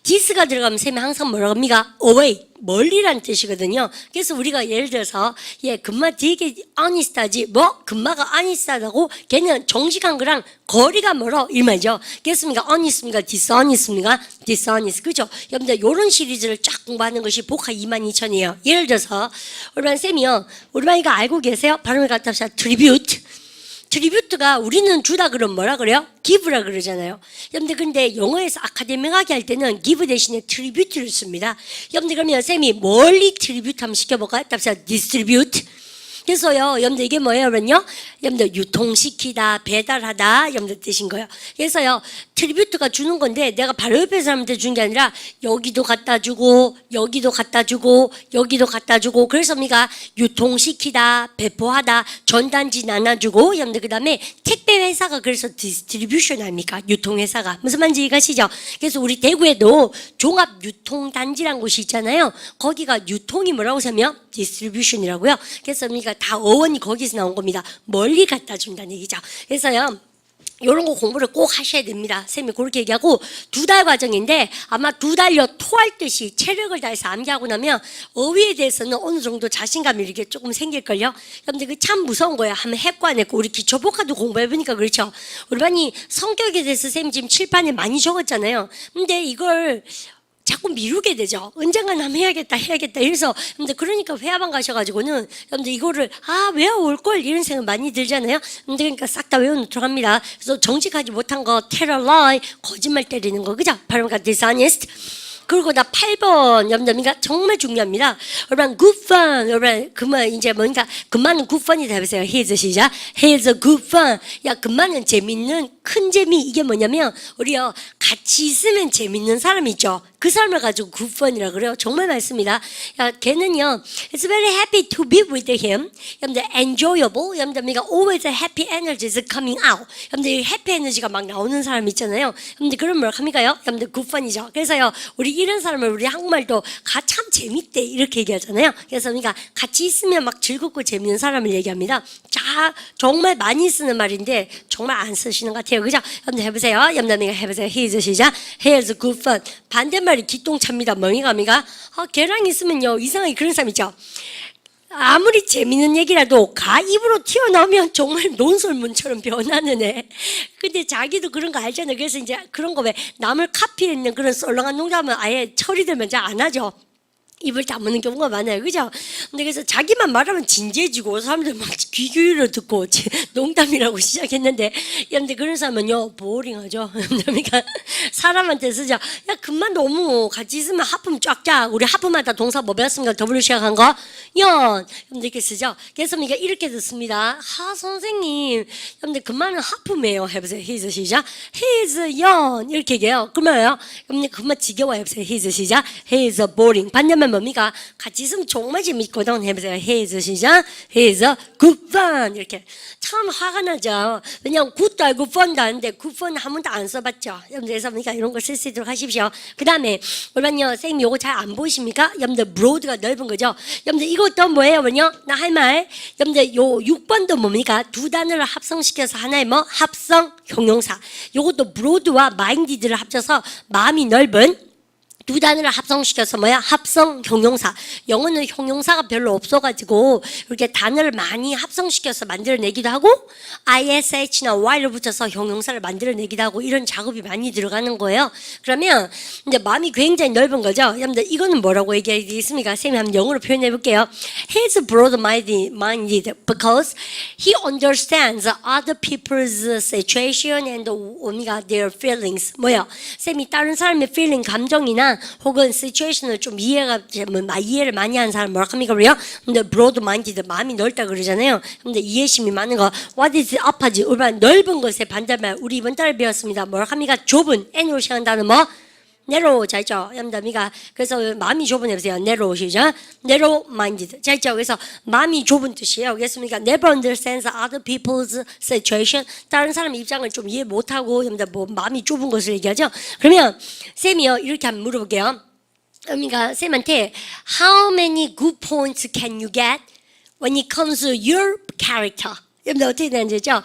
this가 들어가면 쌤이 항상 뭐라고 합니까? away, 멀리란 뜻이거든요. 그래서 우리가 예를 들어서 금마 되게 honest하지 금마가 honest하다고 걔는 정직한 거랑 거리가 멀어 이 말이죠. 그렇습니까? honest입니까? dishonest입니까? dishonest. 그죠? 여러분들 요런 시리즈를 쫙 공부하는 것이 복화 22,000이에요. 예를 들어서 우리 반 쌤이요. 우리 반이가 알고 계세요? 발음을 갖다 합시다. tribute. 트리뷰트가 우리는 주다 그러면 뭐라 그래요? give라 그러잖아요. 여러분들 근데 영어에서 아카데믹하게 할 때는 give 대신에 트리뷰트를 씁니다. 여러분들 그러면 쌤이 멀리 트리뷰트 한번 시켜볼까요? 답사 distribute. 그래서요, 여러분들 이게 뭐예요, 그러면요? 여러분들 유통시키다, 배달하다, 여러분들 뜻인 거예요. 그래서요, 트리뷰트가 주는 건데 내가 바로 옆에 사람한테 준 게 아니라 여기도 갖다 주고, 여기도 갖다 주고, 여기도 갖다 주고, 그래서 우리가 유통시키다, 배포하다, 전단지 나눠주고, 여러분들 그 다음에 택배 회사가 그래서 디스트리뷰션 아닙니까? 유통회사가. 무슨 말인지 이해가시죠? 그래서 우리 대구에도 종합유통단지라는 곳이 있잖아요. 거기가 유통이 뭐라고 하면 디스트리뷰션이라고요. 그래서 우리가 다 어원이 거기서 나온 겁니다. 멀리 갖다 준다는 얘기죠. 그래서요. 이런 거 공부를 꼭 하셔야 됩니다. 쌤이 그렇게 얘기하고 2달 과정인데 아마 2달여 토할 듯이 체력을 다해서 암기하고 나면 어휘에 대해서는 어느 정도 자신감이 이렇게 조금 생길걸요. 여러분들 그 참 무서운 거예요. 한번 해과냈고 우리 기초복화도 공부해보니까 그렇죠. 우리 반이 성격에 대해서 쌤 지금 칠판에 많이 적었잖아요. 근데 이걸 자꾸 미루게 되죠. 언젠간 한번 해야겠다. 이래서 근데 그러니까 회화방 가셔가지고는 여러분들 이거를 외워올 걸 이런 생각 많이 들잖아요. 근데 그러니까 싹 다 외워놓도록 합니다. 그래서 정직하지 못한 거, tell a lie, 거짓말 때리는 거, 그죠? 발음가 dishonest. 그리고 나 8번 염점이가 정말 중요합니다. 여러분 good fun, 여러분 그만 이제 뭔가 그만은 good fun이다 해보세요. He is 시작. He is a good fun. 야 그만은 재밌는 큰 재미 이게 뭐냐면 우리요 같이 있으면 재밌는 사람 있죠. 그 사람을 가지고 good fun이라 그래요. 정말 많습니다. 야, 걔는요 it's very happy to be with him. 여러분들 enjoyable. 여러분들 always happy energy is coming out. 여러분들 해피 에너지가 막 나오는 사람 있잖아요. 여러분들 그런 뭘 합니까요? 여러분들 good fun이죠. 그래서요 우리 이런 사람을 우리 한국말도 참 재밌대 이렇게 얘기하잖아요. 그래서 그러니까 같이 있으면 막 즐겁고 재밌는 사람을 얘기합니다. 자 정말 많이 쓰는 말인데 정말 안 쓰시는 것 같아요. 그죠? 여러분들 해보세요. 여러분들 해보세요. He is 시작. He is good fun. 반대말이 기똥차입니다. 멍이갑니까? 걔랑 있으면요 이상하게 그런 사람 있죠. 아무리 재밌는 얘기라도 입으로 튀어나오면 정말 논설문처럼 변하는 애. 근데 자기도 그런 거 알잖아요. 그래서 이제 그런 거 왜 남을 카피했는 그런 썰렁한 농담은 아예 처리되면 잘 안 하죠. 입을 다무는 경우가 많아요. 그죠? 근데 그래서 자기만 말하면 진지해지고 사람들 막 귀 기울여 듣고 농담이라고 시작했는데 근데 그런 사람은요 보링하죠. 그러니까 사람한테 쓰자. 야 금만 너무 같이 있으면 하품 쫙쫙. 우리 하품하다 동사 뭐 배웠습니까? W 시작한 거? 연. 여러분들 이렇게 쓰죠. 그래서 그러니까 이렇게 듣습니다. 선생님. 여러분들 금만은 하품이에요. 해보세요. He's 시작. He's 연. 이렇게 얘기해요. 그러면요. 여러분들 금만 지겨워 해보세요. He's 시작. He's boring. 반대면 뭡니까? 같이 있으면 정말 재밌거든. 해보세요. He's 시작. He's good fun. 이렇게. 참 화가 나죠. 왜냐하면 굿도 알고 fun도 아는데 good fun 한 번도 안 써봤죠. 여러분들 그래서 이런 거 쓸 수 있도록 하십시오. 그 다음에 여러분요. 선생님 요거 잘 안 보이십니까? 여러분들 broad가 넓은 거죠. 여러분들 이것도 뭐예요? 나 할 말. 여러분들 요 6번도 뭡니까? 두 단어를 합성시켜서 하나의 뭐? 합성 형용사. 요것도 broad와 minded를 합쳐서 마음이 넓은 두 단어를 합성시켜서 뭐야? 합성 형용사. 영어는 형용사가 별로 없어가지고 이렇게 단어를 많이 합성시켜서 만들어내기도 하고 ISH나 Y를 붙여서 형용사를 만들어내기도 하고 이런 작업이 많이 들어가는 거예요. 그러면 이제 마음이 굉장히 넓은 거죠. 여러분들 이거는 뭐라고 얘기하겠습니까? 선생님이 한번 영어로 표현해 볼게요. He's broad-minded because he understands other people's situation and their feelings. 뭐야? 쌤이 다른 사람의 feeling, 감정이나 혹은 situation을 좀 이해를 많이 하는 사람 뭐라 합니까? 그래요? 근데 broad minded 마음이 넓다 그러잖아요. 근데 이해심이 많은 거 what is up하지 urban 넓은 것의 반대말 우리 이번 달에 배웠습니다. 뭐라 합니까? 좁은 n으로 시작한 단어 뭐? narrow 자 있죠. 여러분들 그래서 마음이 좁은 해보세요. narrow 시작. narrow minded 자 있죠. 그래서 마음이 좁은 뜻이에요. 그렇습니까? never understands other people's situation 다른 사람 입장을 좀 이해 못하고 여러분들 뭐 마음이 좁은 것을 얘기하죠. 그러면 쌤이요 이렇게 한번 물어볼게요. 그러니까 쌤한테 how many good points can you get when it comes to your character? 여러분들 어떻게 되는지죠?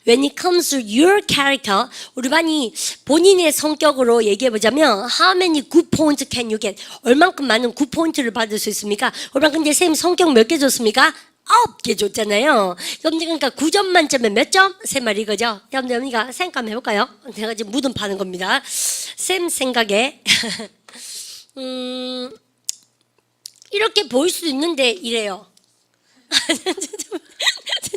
When it comes to your character, 우리 반이 본인의 성격으로 얘기해보자면 How many good points can you get? 얼만큼 많은 good point를 받을 수 있습니까? 여러분 근데 쌤 성격 몇 개 줬습니까? 9개 줬잖아요. 여러분들 그러니까 9점 만점에 몇 점? 세 마리 이거죠? 여러분들 우리가 생각 해볼까요? 제가 지금 무덤 파는 겁니다. 쌤 생각에 이렇게 보일 수도 있는데 이래요.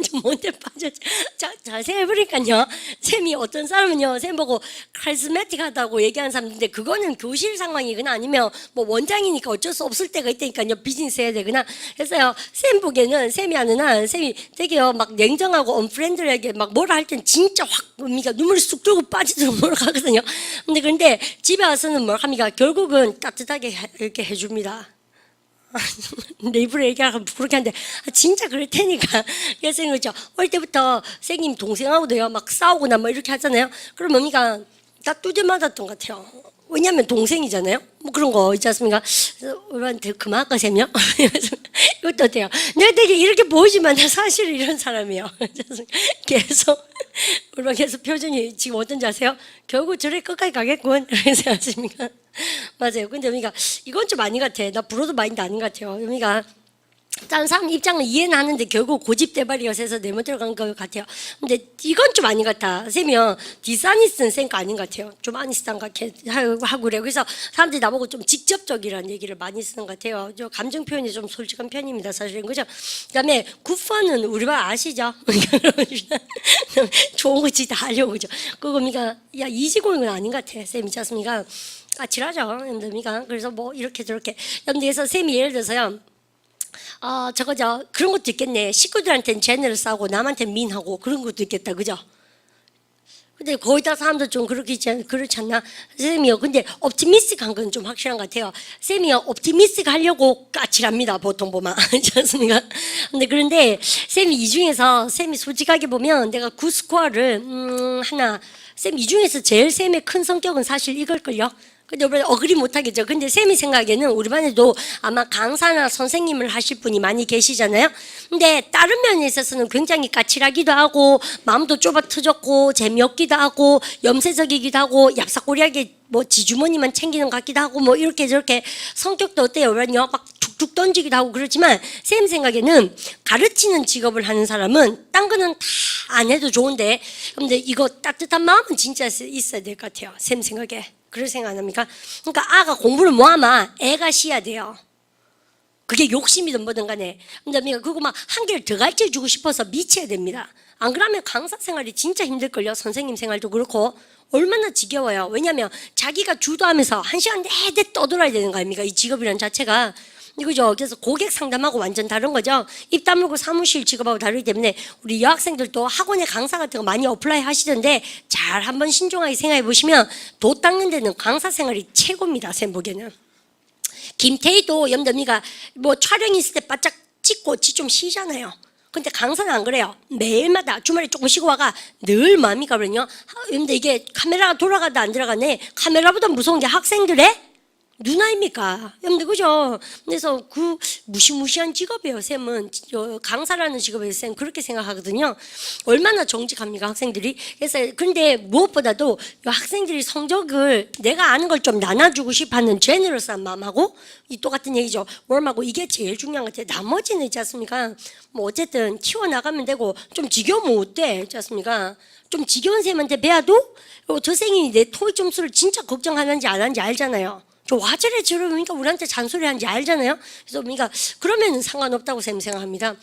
좀 뭔데 빠져. 자 생각해보니까요. 쌤이 어떤 사람은요. 쌤 보고 카리스마틱하다고 얘기하는 사람인데 그거는 교실 상황이거나 아니면 뭐 원장이니까 어쩔 수 없을 때가 있다니까요. 비즈니스 해야 되거나. 그래서요. 쌤 보기에는 쌤이 아는 한 쌤이 되게요. 막 냉정하고 언프렌들하게 막 뭐라 할 땐 진짜 확 그러니까 눈물이 쑥 들고 빠지도록 뭐라 하거든요. 근데 집에 와서는 뭘 합니까? 결국은 따뜻하게 이렇게 해줍니다. 내 입으로 얘기하면 그렇게 하는데 진짜 그럴 테니까 그래서 그렇죠. 어릴 때부터 선생님 동생하고도요 막 싸우거나 뭐 이렇게 하잖아요. 그럼 뭡니까 다 두대 맞았던 것 같아요. 왜냐하면 동생이잖아요. 뭐 그런 거 있지 않습니까? 우리한테 그만할까 쌤요? 이것도 어때요? 내가 되게 이렇게 보이지만 사실 이런 사람이에요. 계속 우리가 계속 표정이 지금 어떤지 아세요? 결국 저래 끝까지 가겠군. 그래서 아십니까? 맞아요. 근데 그러니까 이건 좀 아닌 것 같아. 나 브로드 마인드 아닌 것 같아요. 그러니까 다른 사람 입장을 이해는 하는데 결국 고집대발이어서 해서 내못 들어간 것 같아요. 근데 이건 좀 아닌 것 같아. 쌤이요. 디스아니스트는 쌤거 아닌 것 같아요. 좀 아니스트한 것 하고 그래요. 그래서 사람들이 나보고 좀 직접적이라는 얘기를 많이 쓰는 것 같아요. 저 감정 표현이 좀 솔직한 편입니다. 사실은. 그죠? 그 다음에 굿펀은 우리 말 아시죠? 좋은 거지 다 하려고. 그죠? 그러니까 야 이지고는 아닌 것 같아. 쌤 있지 않습니까? 까칠하죠. 여러분들. 그래서 뭐 이렇게 저렇게. 여러분들 그래서 쌤이 예를 들어서요. 저거죠. 그런 것도 있겠네. 식구들한테는 쟤네를 싸우고 남한테는 민하고 그런 것도 있겠다. 그죠? 근데 거의 다 사람들 좀 그렇지 않나? 쌤이요. 근데 옵티미스틱한 건 좀 확실한 것 같아요. 쌤이요. 옵티미스틱 하려고 까칠합니다. 보통 보면. 그렇지 않습니까? 그런데 쌤이 이 중에서 쌤이 솔직하게 보면 내가 굿스코어를 하나 쌤 이 중에서 제일 쌤의 큰 성격은 사실 이걸걸요. 근데 우리 어그리 못하겠죠. 근데 쌤이 생각에는 우리 반에도 아마 강사나 선생님을 하실 분이 많이 계시잖아요. 근데 다른 면에 있어서는 굉장히 까칠하기도 하고 마음도 좁아 터졌고 재미없기도 하고 염세적이기도 하고 얍사꼬리하게 뭐 지주머니만 챙기는 것 같기도 하고 뭐 이렇게 저렇게 성격도 어때요? 막 툭툭 던지기도 하고 그렇지만 쌤 생각에는 가르치는 직업을 하는 사람은 딴 거는 다 안 해도 좋은데 근데 이거 따뜻한 마음은 진짜 있어야 될 것 같아요. 쌤 생각에. 그럴 생각 안 합니까? 그러니까 아가 공부를 뭐하면 애가 쉬어야 돼요. 그게 욕심이든 뭐든 간에. 근데 그거 막 한 개를 더 가르쳐 주고 싶어서 미쳐야 됩니다. 안 그러면 강사 생활이 진짜 힘들걸요. 선생님 생활도 그렇고. 얼마나 지겨워요. 왜냐하면 자기가 주도하면서 1시간 내내 떠돌아야 되는 거 아닙니까? 이 직업이란 자체가. 이거죠. 그래서 고객 상담하고 완전 다른 거죠. 입 다물고 사무실 직업하고 다르기 때문에 우리 여학생들도 학원에 강사 같은 거 많이 어플라이 하시던데 잘 한번 신중하게 생각해 보시면 도 닦는 데는 강사 생활이 최고입니다. 쌤 보기에는. 김태희도 염담이가 뭐 촬영 있을 때 바짝 찍고 지 좀 쉬잖아요. 근데 강사는 안 그래요. 매일마다 주말에 조금 쉬고 와가 늘 마음이 가거든요. 근데 이게 카메라가 돌아가다 안 들어가네. 카메라보다 무서운 게 학생들의 눈 아닙니까? 여러분들 그죠? 그래서 그 무시무시한 직업이에요. 쌤은 강사라는 직업에서 쌤 그렇게 생각하거든요. 얼마나 정직합니까 학생들이? 그래서 근데 무엇보다도 학생들이 성적을 내가 아는 걸 좀 나눠주고 싶어하는 제너러스한 마음하고 이 똑같은 얘기죠. 월마고 이게 제일 중요한 것 같아요. 나머지는 있지 않습니까? 뭐 어쨌든 키워나가면 되고 좀 지겨우면 어때? 있지 않습니까? 좀 지겨운 쌤한테 배워도 저 쌤이 내 토익 점수를 진짜 걱정하는지 안 하는지 알잖아요. 저 화제를 지르니까 우리한테 잔소리하는지 알잖아요. 그래서 우리가 그러면 상관없다고 생각합니다.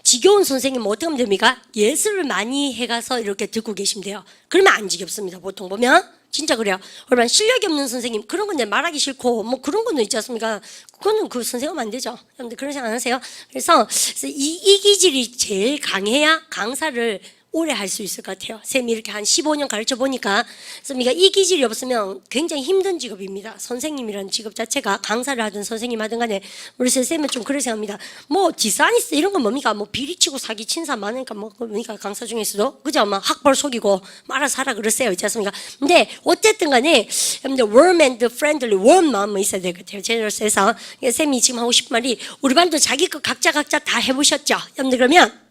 지겨운 선생님은 어떻게 하면 됩니까? 예술을 많이 해가서 이렇게 듣고 계시면 돼요. 그러면 안 지겹습니다. 보통 보면 진짜 그래요. 그러면 실력이 없는 선생님 그런 건 내 말하기 싫고 뭐 그런 거는 있지 않습니까? 그거는 그 선생님 안 되죠. 여러분들 그런 생각 안 하세요? 그래서 이 기질이 제일 강해야 강사를 오래 할 수 있을 것 같아요. 쌤이 이렇게 한 15년 가르쳐 보니까 그러니까 이 기질이 없으면 굉장히 힘든 직업입니다. 선생님이라는 직업 자체가 강사를 하든 선생님 하든 간에 우리 쌤은 좀 그렇게 생각합니다. 뭐 디사이니스트 이런 건 뭡니까? 뭐 비리치고 사기 친 사람 많으니까 뭐 뭡니까? 강사 중에서도 그죠? 막 학벌 속이고 말아서 하라 그러세요. 있지 않습니까? 근데 어쨌든 간에 warm and friendly warm 마음은 있어야 될 것 같아요. 제너럴스에서 쌤이 지금 하고 싶은 말이 우리 반도 자기 거 각자 다 해보셨죠? 여러분들 그러면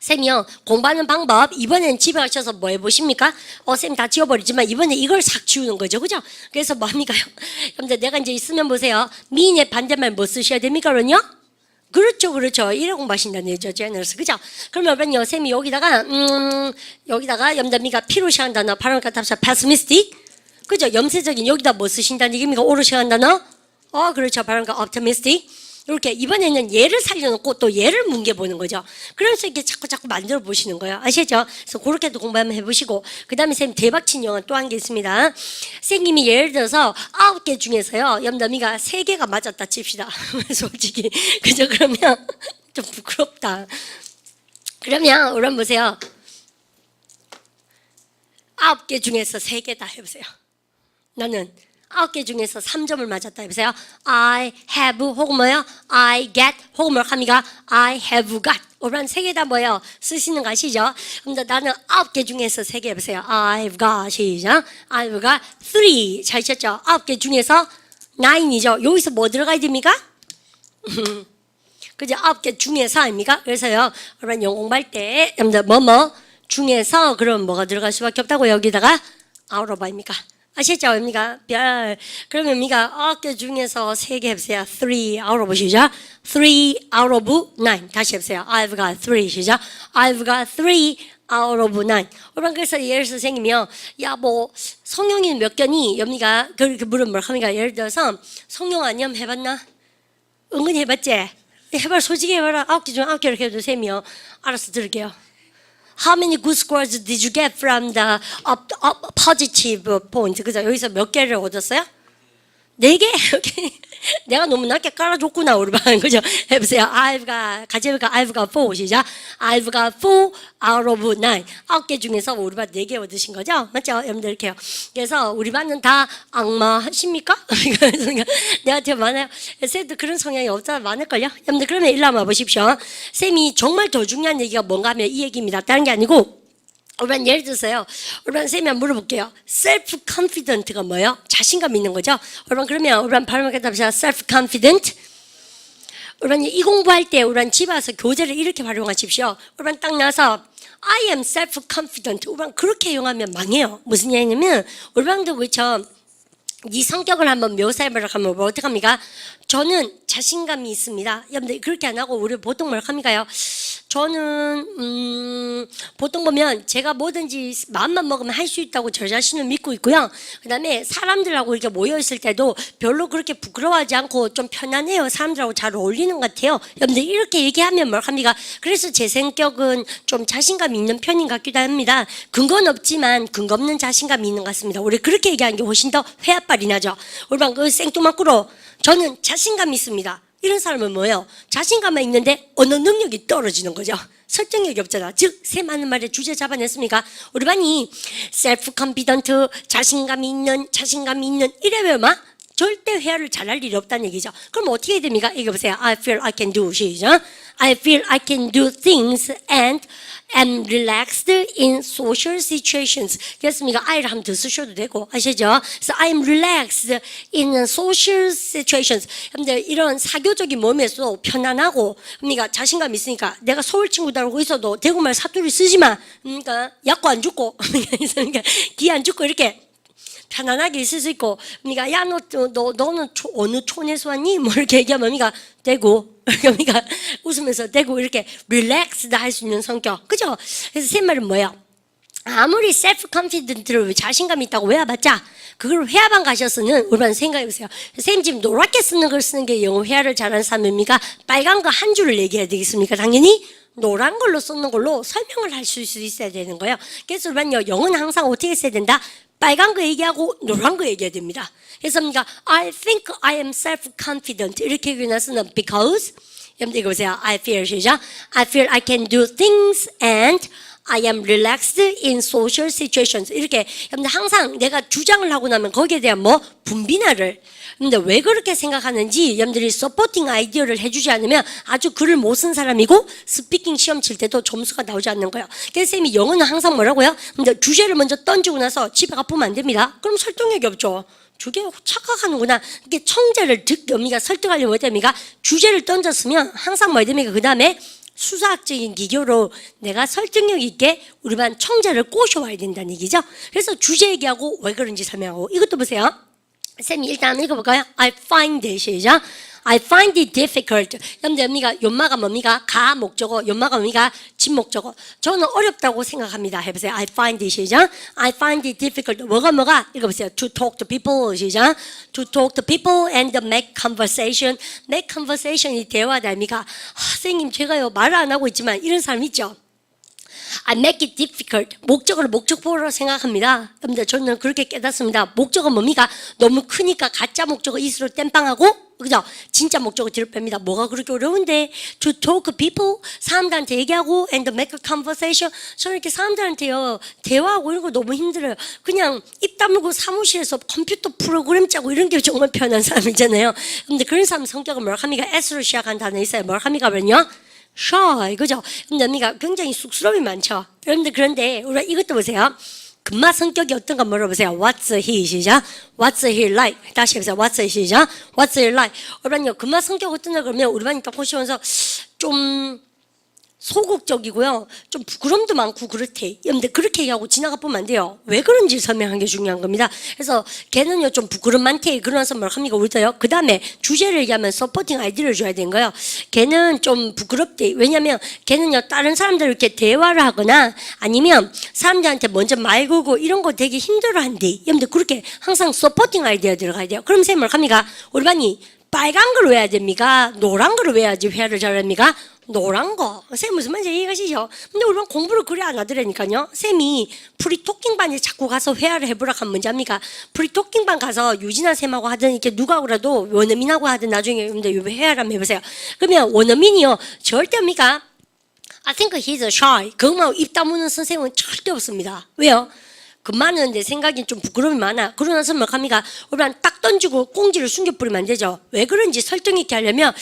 쌤이요 공부하는 방법 이번엔 집에 가셔서 뭐 해보십니까? 쌤 다 지워버리지만 이번에 이걸 싹 지우는 거죠, 그죠? 그래서 뭡니까요? 여러분들 내가 이제 있으면 보세요. 미인의 반대말 뭐 쓰셔야 됩니까, 그러요? 그렇죠. 이래 공부하신다는 얘기죠, 제너러스, 그죠? 그러면 쌤이 여기다가 염담이가 필요 시한 단어 발음과 답사 pessimistic, 그죠? 염세적인 여기다 뭐 쓰신다는 얘기입니까? 오로 시한 단어? 그렇죠. 발음과 optimistic. 이렇게 이번에는 얘를 살려놓고 또 얘를 뭉개보는 거죠. 그래서 이렇게 자꾸 만들어 보시는 거예요. 아시죠? 그래서 그렇게도 공부 한번 해보시고 그 다음에 쌤 대박친 영어 또 한 게 있습니다. 쌤님이 예를 들어서 9개 중에서요 염담이가 3개가 맞았다 칩시다. 솔직히 그죠? 그러면 좀 부끄럽다. 그러면 우리 한번 보세요. 9개 중에서 3개 다 해보세요. 나는 9개 중에서 3점을 맞았다 해보세요. I have 혹은 뭐예요? I get 혹은 뭐 합니까? I have got. 오란 3개 다 뭐예요? 쓰시는 거 아시죠? 그럼 나는 9개 중에서 3개 해보세요. I've got 시작. I've got 3. 잘 쳤죠? 9개 중에서 9이죠. 여기서 뭐 들어가야 됩니까? 그죠? 9개 중에서 아닙니까? 그래서요. 그러면 영어 공부할 때 여러분들 뭐뭐 중에서 그럼 뭐가 들어갈 수밖에 없다고 여기다가 out of 아닙니까? 아시죠? 뭡니까? 별. 그러면 뭡니까? 9개 중에서 3개 해보세요. 3 out of 시작. 3 out of 9. 다시 해보세요. I've got 3 시작. I've got 3 out of 9. 그러면 그래서 예를 들어서 생기면 야 뭐 성령이 몇 개니? 엽니까? 그렇게 물으면 뭐 합니까? 예를 들어서 성령 아니면 해봤나? 은근히 해봤지? 해봐 솔직히 해봐라. 9개 중에 9개 이렇게 해도 셈이요. 알아서 들을게요. How many good scores did you get from the positive point? 그죠? 여기서 몇 개를 얻었어요? 4개? 내가 너무 낮게 깔아줬구나, 우리 반. 그죠? 해보세요. 같이 해볼까? I've got 4. 시작. I've got 4 out of 9. 9개 중에서 우리 반 4개 얻으신 거죠? 맞죠? 여러분들 이렇게요. 그래서 우리 반은 다 악마 하십니까? 내한테 많아요. 쌤도 그런 성향이 없잖아. 많을걸요? 여러분들 그러면 일로 한번 보십시오. 쌤이 정말 더 중요한 얘기가 뭔가 하면 이 얘기입니다. 다른 게 아니고, 우리반 예를 들어서요. 우리반 쌤이 한번 물어볼게요. self confident가 뭐예요? 자신감 있는 거죠. 우리반 그러면 우리반 발음을 답시다. self confident. 우리반 이 공부할 때 우리반 집 와서 교재를 이렇게 활용하십시오. 우리반 딱 나서 I am self confident. 우리반 그렇게 이용하면 망해요. 무슨 얘기냐면 우리반도 그렇죠. 네 성격을 한번 묘사해보라고 하면 뭐 어떡합니까? 저는 자신감이 있습니다. 여러분들 그렇게 안 하고 우리 보통 뭐라고 합니까요? 저는 보통 보면 제가 뭐든지 마음만 먹으면 할 수 있다고 저 자신을 믿고 있고요. 그 다음에 사람들하고 이렇게 모여있을 때도 별로 그렇게 부끄러워하지 않고 좀 편안해요. 사람들하고 잘 어울리는 것 같아요. 여러분들 이렇게 얘기하면 뭘 합니까? 그래서 제 성격은 좀 자신감이 있는 편인 것 같기도 합니다. 근거는 없지만 근거 없는 자신감이 있는 것 같습니다. 우리 그렇게 얘기하는 게 훨씬 더 회합발이 나죠. 우리 방 그 생뚱맞구로 저는 자신감이 있습니다. 이런 사람은 뭐예요? 자신감만 있는데 언어 능력이 떨어지는 거죠. 설득력이 없잖아. 즉, 쌤 하는 말에 주제 잡아냈습니까? 우리 반이 셀프 컨피던트, 자신감이 있는 이래면 막 절대 회화를 잘할 일이 없다는 얘기죠. 그럼 어떻게 해야 됩니까? 이거 보세요. I feel I can do. 시작. I feel I can do things and am relaxed in social situations. 그렇습니까? I를 한번 더 쓰셔도 되고 아시죠? 그래서 I am relaxed in social situations. 여러분들 이런 사교적인 몸에서 편안하고 그러니까 자신감 있으니까 내가 서울 친구들하고 있어도 대구말 사투리 쓰지 마. 그러니까 약고 안 죽고 그러니까 기 안 죽고 이렇게 편안하게 있을 수 있고, 그러니까 야 너는 어느 촌에서 왔니? 뭐 이렇게 얘기하면 그러니까 대구, 그러니까 웃으면서 대구 이렇게 릴렉스드 할 수 있는 성격, 그죠? 그래서 제 말은 뭐예요? 아무리 셀프 컨피던트를 자신감 있다고 외워봤자 그걸 회화반 가셔서는 우리만 생각해보세요. 선생님 지금 노랗게 쓰는 걸 쓰는 게 영어 회화를 잘하는 사람입니까? 빨간 거 한 줄을 얘기해야 되겠습니까? 당연히 노란 걸로 쓰는 걸로 설명을 할 수 있어야 되는 거예요. 그래서 우리만요 영어는 항상 어떻게 써야 된다? 빨간 거 얘기하고 노란 거 얘기해야 됩니다. 그래서 우리가 I think I am self-confident 이렇게 얘기해서는 because 여러분들 이거 보세요. I feel 시작. I feel I can do things and I am relaxed in social situations. 이렇게 여러분들 항상 내가 주장을 하고 나면 거기에 대한 뭐 분비나를 근데 왜 그렇게 생각하는지 여러분들이 서포팅 아이디어를 해주지 않으면 아주 글을 못 쓴 사람이고 스피킹 시험 칠 때도 점수가 나오지 않는 거예요. 그래서 쌤이 영어는 항상 뭐라고요? 근데 주제를 먼저 던지고 나서 집에 가보면 안 됩니다. 그럼 설득력이 없죠. 저게 착각하는구나. 이게 청자를 듣기가 설득하려면 뭐 됩니까? 주제를 던졌으면 항상 뭐 됩니까? 그 다음에 수사학적인 기교로 내가 설득력 있게 우리 반 청자를 꼬셔와야 된다는 얘기죠. 그래서 주제 얘기하고 왜 그런지 설명하고 이것도 보세요. 쌤이 일단 한번 읽어볼까요? I find it 시작. I find it difficult. 여러분들 연마가 뭡니까? 가 목적어, 연마가 뭡니까? 진 목적어. 저는 어렵다고 생각합니다. 해보세요. I find it 시작. I find it difficult. 뭐가? 읽어보세요. To talk to people 시작. To talk to people and make conversation. Make conversation이 대화다 아닙니까? 선생님 제가요 말을 안 하고 있지만 이런 사람 있죠. I make it difficult. 목적어를 목적보로 생각합니다. 여러분들 저는 그렇게 깨닫습니다. 목적어 뭡니까? 너무 크니까 가짜 목적어 이스로 땜빵하고 그죠? 진짜 목적어 뒤로 뺍니다. 뭐가 그렇게 어려운데? To talk to people. 사람들한테 얘기하고 and make a conversation. 저는 이렇게 사람들한테요 대화하고 이런 거 너무 힘들어요. 그냥 입 다물고 사무실에서 컴퓨터 프로그램 짜고 이런 게 정말 편한 사람이잖아요. 근데 그런 사람 성격은 뭐라 합니까? S로 시작한 단어 있어요. 뭐라 합니까? 그러면요? shy, 그죠? 근데 언니가 굉장히 쑥스러움이 많죠. 그런데 우리가 이것도 보세요. 금마 성격이 어떤가 물어보세요. What's he 시작. What's he like? 다시 해보세요. What's he 시작. What's he like? 우리는요 금마 성격 어떤가 그러면 우리 반이 딱 보시면서 좀 소극적이고요. 좀 부끄럼도 많고 그렇대. 근데 그렇게 얘기하고 지나가 보면 안 돼요. 왜 그런지 설명하는 게 중요한 겁니다. 그래서 걔는요 좀 부끄럼 많대. 그러면서 뭘 합니까? 우리도요. 그 다음에 주제를 얘기하면 서포팅 아이디어를 줘야 되는 거예요. 걔는 좀 부끄럽대. 왜냐면 걔는요 다른 사람들 이렇게 대화를 하거나 아니면 사람들한테 먼저 말 걸고 이런 거 되게 힘들어한대. 여러분들 그렇게 항상 서포팅 아이디어 들어가야 돼요. 그럼 쌤 뭘 합니까? 우리 반이 빨간 걸 왜 해야 됩니까? 노란 걸 왜 해야지 회화를 잘합니까? 노란 거. 쌤 무슨 말인지 이해가시죠? 근데 우리는 공부를 그래 안 하더라니까요. 쌤이 프리토킹반에 자꾸 가서 회화를 해보라 하면 뭔지 압니까? 프리토킹반 가서 유진아 쌤하고 하든 이렇게 누가라도 원어민하고 하든 나중에 여러분들 회화를 한번 해보세요. 그러면 원어민이요. 절대 합니까? I think he's shy. 그것만 입 다무는 선생님은 절대 없습니다. 왜요? 그만은 내 생각엔 좀 부끄러움이 많아. 그러고 나서 뭐 합니까? 우리는 딱 던지고 꽁지를 숨겨버리면 안 되죠. 왜 그런지 설정 있게 하려면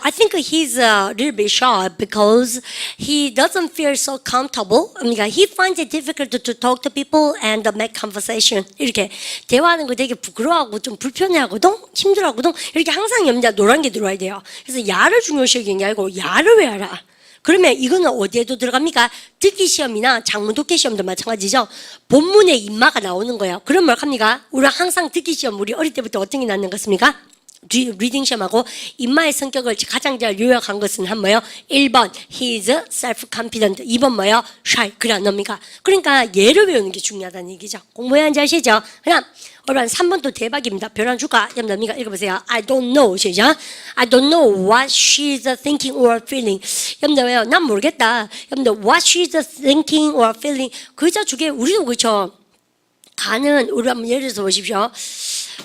I think he's a little bit shy because he doesn't feel so comfortable. 그러니까 he finds it difficult to talk to people and make conversation. 이렇게 대화하는 거 되게 부끄러워하고 좀 불편해하거든? 힘들어하거든? 이렇게 항상 염자 노란 게 들어와야 돼요. 그래서 야를 중요시 여기는 게 아니고 야를 왜 알아? 그러면 이거는 어디에도 들어갑니까? 듣기 시험이나 장문 독해 시험도 마찬가지죠. 본문에 인마가 나오는 거예요. 그럼 뭘 합니까? 우리가 항상 듣기 시험 우리 어릴 때부터 어떤 게 나는 것입니까? 리딩 시험하고 인마의 성격을 가장 잘 요약한 것은 한 뭐예요? 1번 he is self-confident, 2번 뭐예요? shy, 그래 안 납니까? 그러니까 예를 외우는 게 중요하다는 얘기죠. 공부해야지 아시죠? 그냥 여러분 3번도 대박입니다. 별안 줄까? 여러분들 읽어보세요. I don't know. 시작. I don't know what she's thinking or feeling. 여러분들 왜요? 난 모르겠다. 여러분들 what she's thinking or feeling. 그저 주게 우리도 그렇죠. 가는 우리 한번 예를 들어서 보십시오.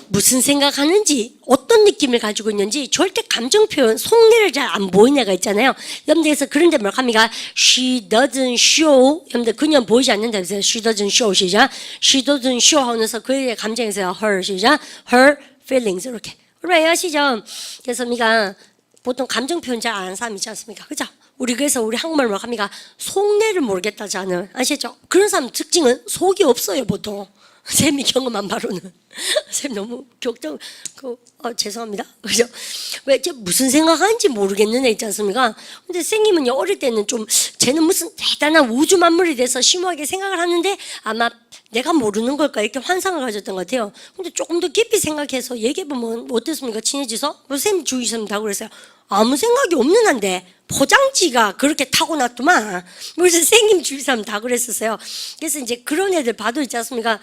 무슨 생각하는지 어떤 느낌을 가지고 있는지 절대 감정 표현 속내를 잘 안 보이는 애가 있잖아요. 여러분들께서 그런데 뭘 합니까? She doesn't show. 여러분들 그녀는 보이지 않는다 해서 She doesn't show. 시작. She doesn't show 하면서 그의 감정에서 her. 시작. Her feelings 이렇게. 왜 아시죠? 그래서 우리가 보통 감정 표현 잘 안 하는 사람 있지 않습니까? 그죠? 우리 그래서 우리 한국말 뭐 합니까? 속내를 모르겠다 자는 아시죠? 그런 사람 특징은 속이 없어요 보통. 쌤이 경험한 바로는 쌤 너무 격정 죄송합니다. 그죠? 왜 무슨 생각하는지 모르겠는 애 있지 않습니까? 근데 선생님은요 어릴 때는 좀 쟤는 무슨 대단한 우주 만물이 돼서 심오하게 생각을 하는데 아마 내가 모르는 걸까 이렇게 환상을 가졌던 것 같아요. 근데 조금 더 깊이 생각해서 얘기해보면 어땠습니까? 친해지서? 쌤 주의점 다 그랬어요. 아무 생각이 없는 한데 포장지가 그렇게 타고났더만. 그래서 선생님 주위 사람 다 그랬었어요. 그래서 이제 그런 애들 봐도 있지 않습니까?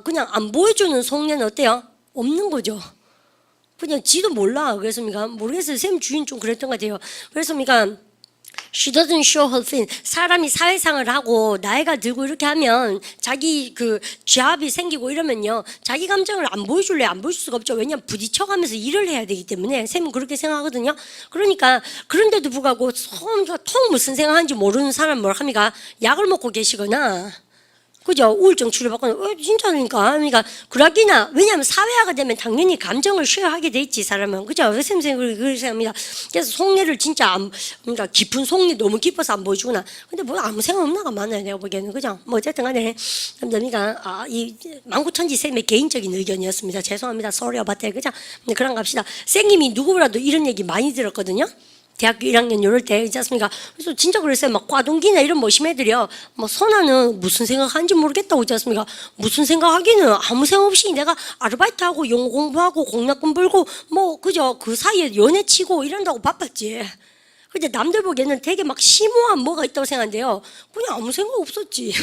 그냥 안 보여주는 속내는 어때요? 없는 거죠. 그냥 지도 몰라. 그래서 모르겠어요. 선생님 주인 좀 그랬던 것 같아요. 그래서 She doesn't show her feelings. 사람이 사회생활을 하고 나이가 들고 이렇게 하면 자기 그 지압이 생기고 이러면요 자기 감정을 안 보여줄래 안 보여줄 수가 없죠. 왜냐하면 부딪혀가면서 일을 해야 되기 때문에 쌤은 그렇게 생각하거든요. 그러니까 그런데도 불구하고 통 무슨 생각하는지 모르는 사람 뭘 합니까? 약을 먹고 계시거나 그죠? 우울증 치료받거나 진짜니까 그러니까 그러기나 왜냐하면 사회화가 되면 당연히 감정을 쉐어하게 돼 있지 사람은 그죠? 선생님 그렇게 생각합니다. 그래서 속내를 진짜 그러니까 깊은 속내 너무 깊어서 안 보여주구나. 근데 뭐 아무 생각 없나가 많아요 내가 보기에는 그죠? 뭐 어쨌든 간에 그러니까 이 만구천지 쌤의 개인적인 의견이었습니다. 죄송합니다. sorry about that 그죠? 근데 그런 갑시다. 쌤님이 누구보다도 이런 얘기 많이 들었거든요. 대학교 1학년 이럴 때 있지 않습니까? 그래서 진짜 그랬어요. 막 과동기나 이런 모심 애들이요. 뭐 선아는 무슨 생각하는지 모르겠다고 있지 않습니까? 무슨 생각하기는 아무 생각 없이 내가 아르바이트하고 영어 공부하고 공략금 벌고 뭐 그저 그 사이에 연애 치고 이런다고 바빴지. 근데 남들 보기에는 되게 막 심오한 뭐가 있다고 생각한대요. 그냥 아무 생각 없었지.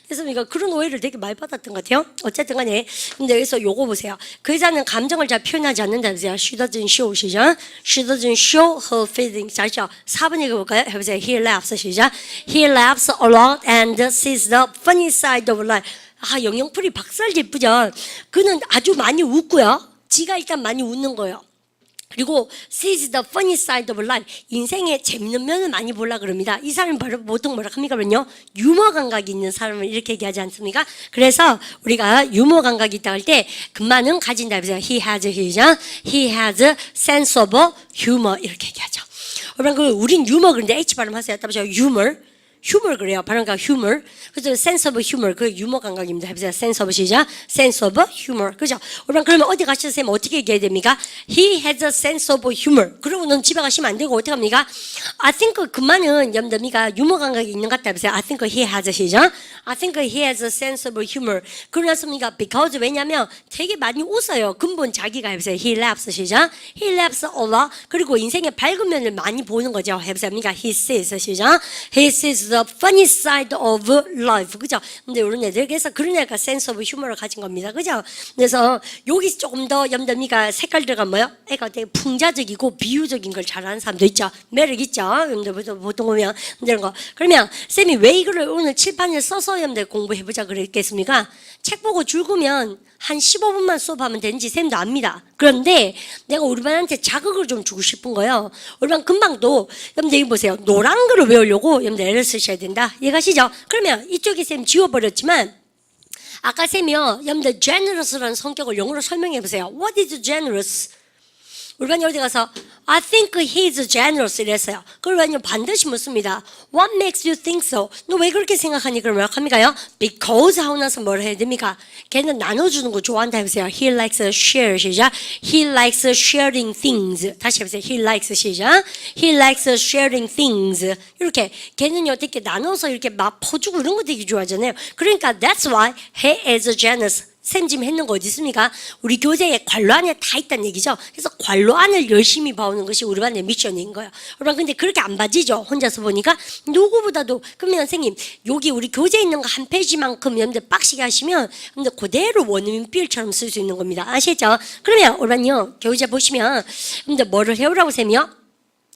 그래서 그런 오해를 되게 많이 받았던 것 같아요. 어쨌든 간에. 근데 여기서 요거 보세요. 그 여자는 감정을 잘 표현하지 않는다면서요. She doesn't show. 시작. She doesn't show her feelings. 잘죠? 4번 읽어볼까요? 해보세요. He laughs. 시작. He laughs a lot and sees the funny side of life. 영영풀이 박살 예쁘죠? 그는 아주 많이 웃고요. 지가 일단 많이 웃는 거예요. 그리고 sees the funny side of life. 인생의 재밌는 면을 많이 보려 그럽니다. 이 사람은 바로 보통 뭐라 합니까? 그러면요. 유머 감각이 있는 사람을 이렇게 얘기하지 않습니까? 그래서 우리가 유머 감각이 있다고 할 때 그만은 가진다. He has a sense of humor 이렇게 얘기하죠. 여러분 우린 유머 그런데 H 발음하세요. 따보세요. humor 그래요. 발음가 humor. 그래서 sense of humor 그 유머 감각입니다. 해보세요. sense of 시작. sense of humor. 그죠? 여러분 그러면 어디 가셔서 쌤 어떻게 얘기해야 됩니까? He has a sense of humor. 그러고는 집에 가시면 안 되고 어떻게 합니까? I think 그만은 여러분들이가 유머 감각이 있는 것 같다. 해보세요. I think he has 시작. I think he has a sense of humor. 그러났습니까? Because 왜냐면 되게 많이 웃어요. 근본 자기가 해보세요. He laughs 시작. He laughs a lot. 그리고 인생의 밝은 면을 많이 보는 거죠. 해보세요. He sees 시작. He sees knows the funny side of life. 그죠? 근데 이런 애들, 그래서 그런 애가 sense of humor를 가진 겁니다. 그죠? 그래서 여기 조금 더 염담이가 색깔 들어간 뭐요? 애가 되게 풍자적이고 비유적인 걸 잘하는 사람도 있죠. 매력 있죠. 여러분들 보통 보면 이런 거. 그러면 쌤이 왜 이거를 오늘 칠판에 써서 여러분들 공부해보자 그랬겠습니까? 책 보고 죽으면 한 15분만 수업하면 되는지 쌤도 압니다. 그런데 내가 우리 반한테 자극을 좀 주고 싶은 거예요. 우리 반 금방도 여러분들 이거 보세요. 노란 거를 외우려고 여러분들 애를 쓰셔야 된다. 이해가시죠? 그러면 이쪽에 쌤 지워버렸지만 아까 쌤이요. 여러분들 generous라는 성격을 영어로 설명해 보세요. What is generous? 우리 반이 어디 가서 I think he's generous 이랬어요. 그러면 반드시 묻습니다. What makes you think so? 너 왜 그렇게 생각하니? 그러면 합니까요? Because 하고 나서 뭘 해야 됩니까? 걔는 나눠주는 거 좋아한다 해보세요. He likes share 시작. He likes sharing things. 다시 해보세요. He likes 시작. He likes sharing things. 이렇게 걔는 어떻게 나눠서 이렇게 막 퍼주고 이런 거 되게 좋아하잖아요. 그러니까 that's why he is generous. 쌤 지금 했는 거 어디 있습니까? 우리 교재에 관로 안에 다 있다는 얘기죠. 그래서 관로 안을 열심히 봐오는 것이 우리 반의 미션인 거예요. 여러분 근데 그렇게 안 봐지죠? 혼자서 보니까 누구보다도. 그러면 선생님 여기 우리 교재에 있는 거 한 페이지만큼 여러분들 빡시게 하시면 여러분들 그대로 원어민필처럼 쓸 수 있는 겁니다. 아시죠? 그러면 우리 반요 교재 보시면 여러분들 뭐를 해오라고 쌤이요?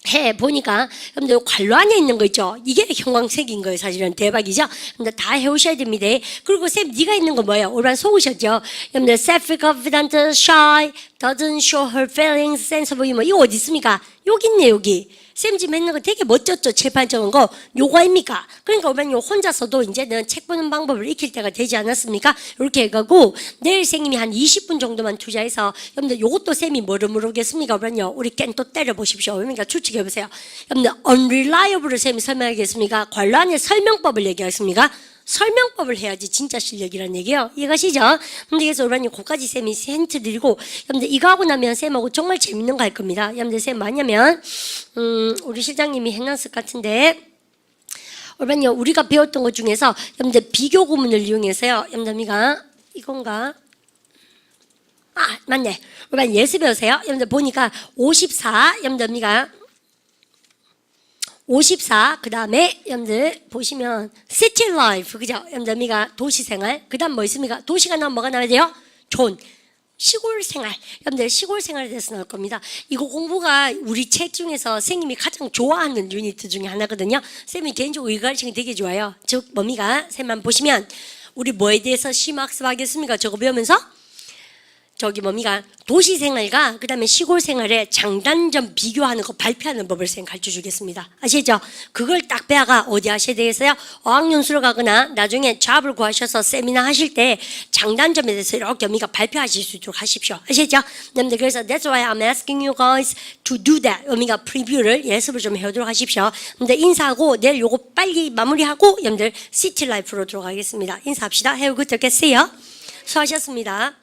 해 보니까 여러분들 관로 안에 있는 거 있죠. 이게 형광색인 거예요. 사실은 대박이죠. 근데 다 해오셔야 됩니다. 그리고 쌤 네가 있는 거 뭐예요? 올해 속으셨죠? 여러분들 self-confident, shy, doesn't show her feelings, sensible humor. 이거 어디 있습니까? 여기 있네 여기. 쌤 지금 했는 거 되게 멋졌죠. 칠판적인 거. 요거 아닙니까? 그러니까 오면 혼자서도 이제는 책 보는 방법을 익힐 때가 되지 않았습니까? 이렇게 해가고 내일 선생님이 한 20분 정도만 투자해서 여러분들 요것도 쌤이 뭐를 물어보겠습니까? 그러면요 우리 깬또 때려보십시오. 그러니까 추측해보세요. 여러분들 unreliable을 쌤이 설명하겠습니까? 관란의 설명법을 얘기하겠습니까? 설명법을 해야지 진짜 실력이라는 얘기예요. 이해가시죠? 근데 그래서 우리 그까지 쌤이 힌트 드리고 여러분들 이거 하고 나면 쌤하고 정말 재밌는 거 할 겁니다. 여러분들 쌤 뭐냐면 우리 실장님이 해놨을 것 같은데 여러분요 우리가 배웠던 것 중에서 여러분들 비교 구문을 이용해서요. 여러분들 이건가? 아 맞네. 여러분 예습 배우세요. 여러분들 보니까 54 여러분들 54, 그 다음에 여러분들 보시면 city life, 그죠? 여러분들 도시생활, 그 다음 뭐 있습니까? 도시가 나오면 뭐가 나와야 돼요? 존, 시골 생활. 여러분들 시골 생활에 대해서 나올 겁니다. 이거 공부가 우리 책 중에서 선생님이 가장 좋아하는 유니트 중에 하나거든요. 쌤이 개인적으로 이거 가르치는 게 되게 좋아요. 즉 뭡니까? 쌤만 보시면 우리 뭐에 대해서 심학습하겠습니까? 저거 배우면서? 저기 뭡니까? 도시 생활과 그 다음에 시골 생활의 장단점 비교하는 거 발표하는 법을 쌤 가르쳐 주겠습니다. 아시죠? 그걸 딱 배워가 어디 하셔야 되겠어요? 어학연수를 가거나 나중에 잡을 구하셔서 세미나 하실 때 장단점에 대해서 이렇게 뭡니까? 발표하실 수 있도록 하십시오. 아시죠? 여러분들 그래서 that's why I'm asking you guys to do that. 뭡니까? 프리뷰를 예습을 좀 해오도록 하십시오. 근데 인사하고 내일 요거 빨리 마무리하고 여러분들 시티 라이프로 들어가겠습니다. 인사합시다. Have a good day. 수고하셨습니다.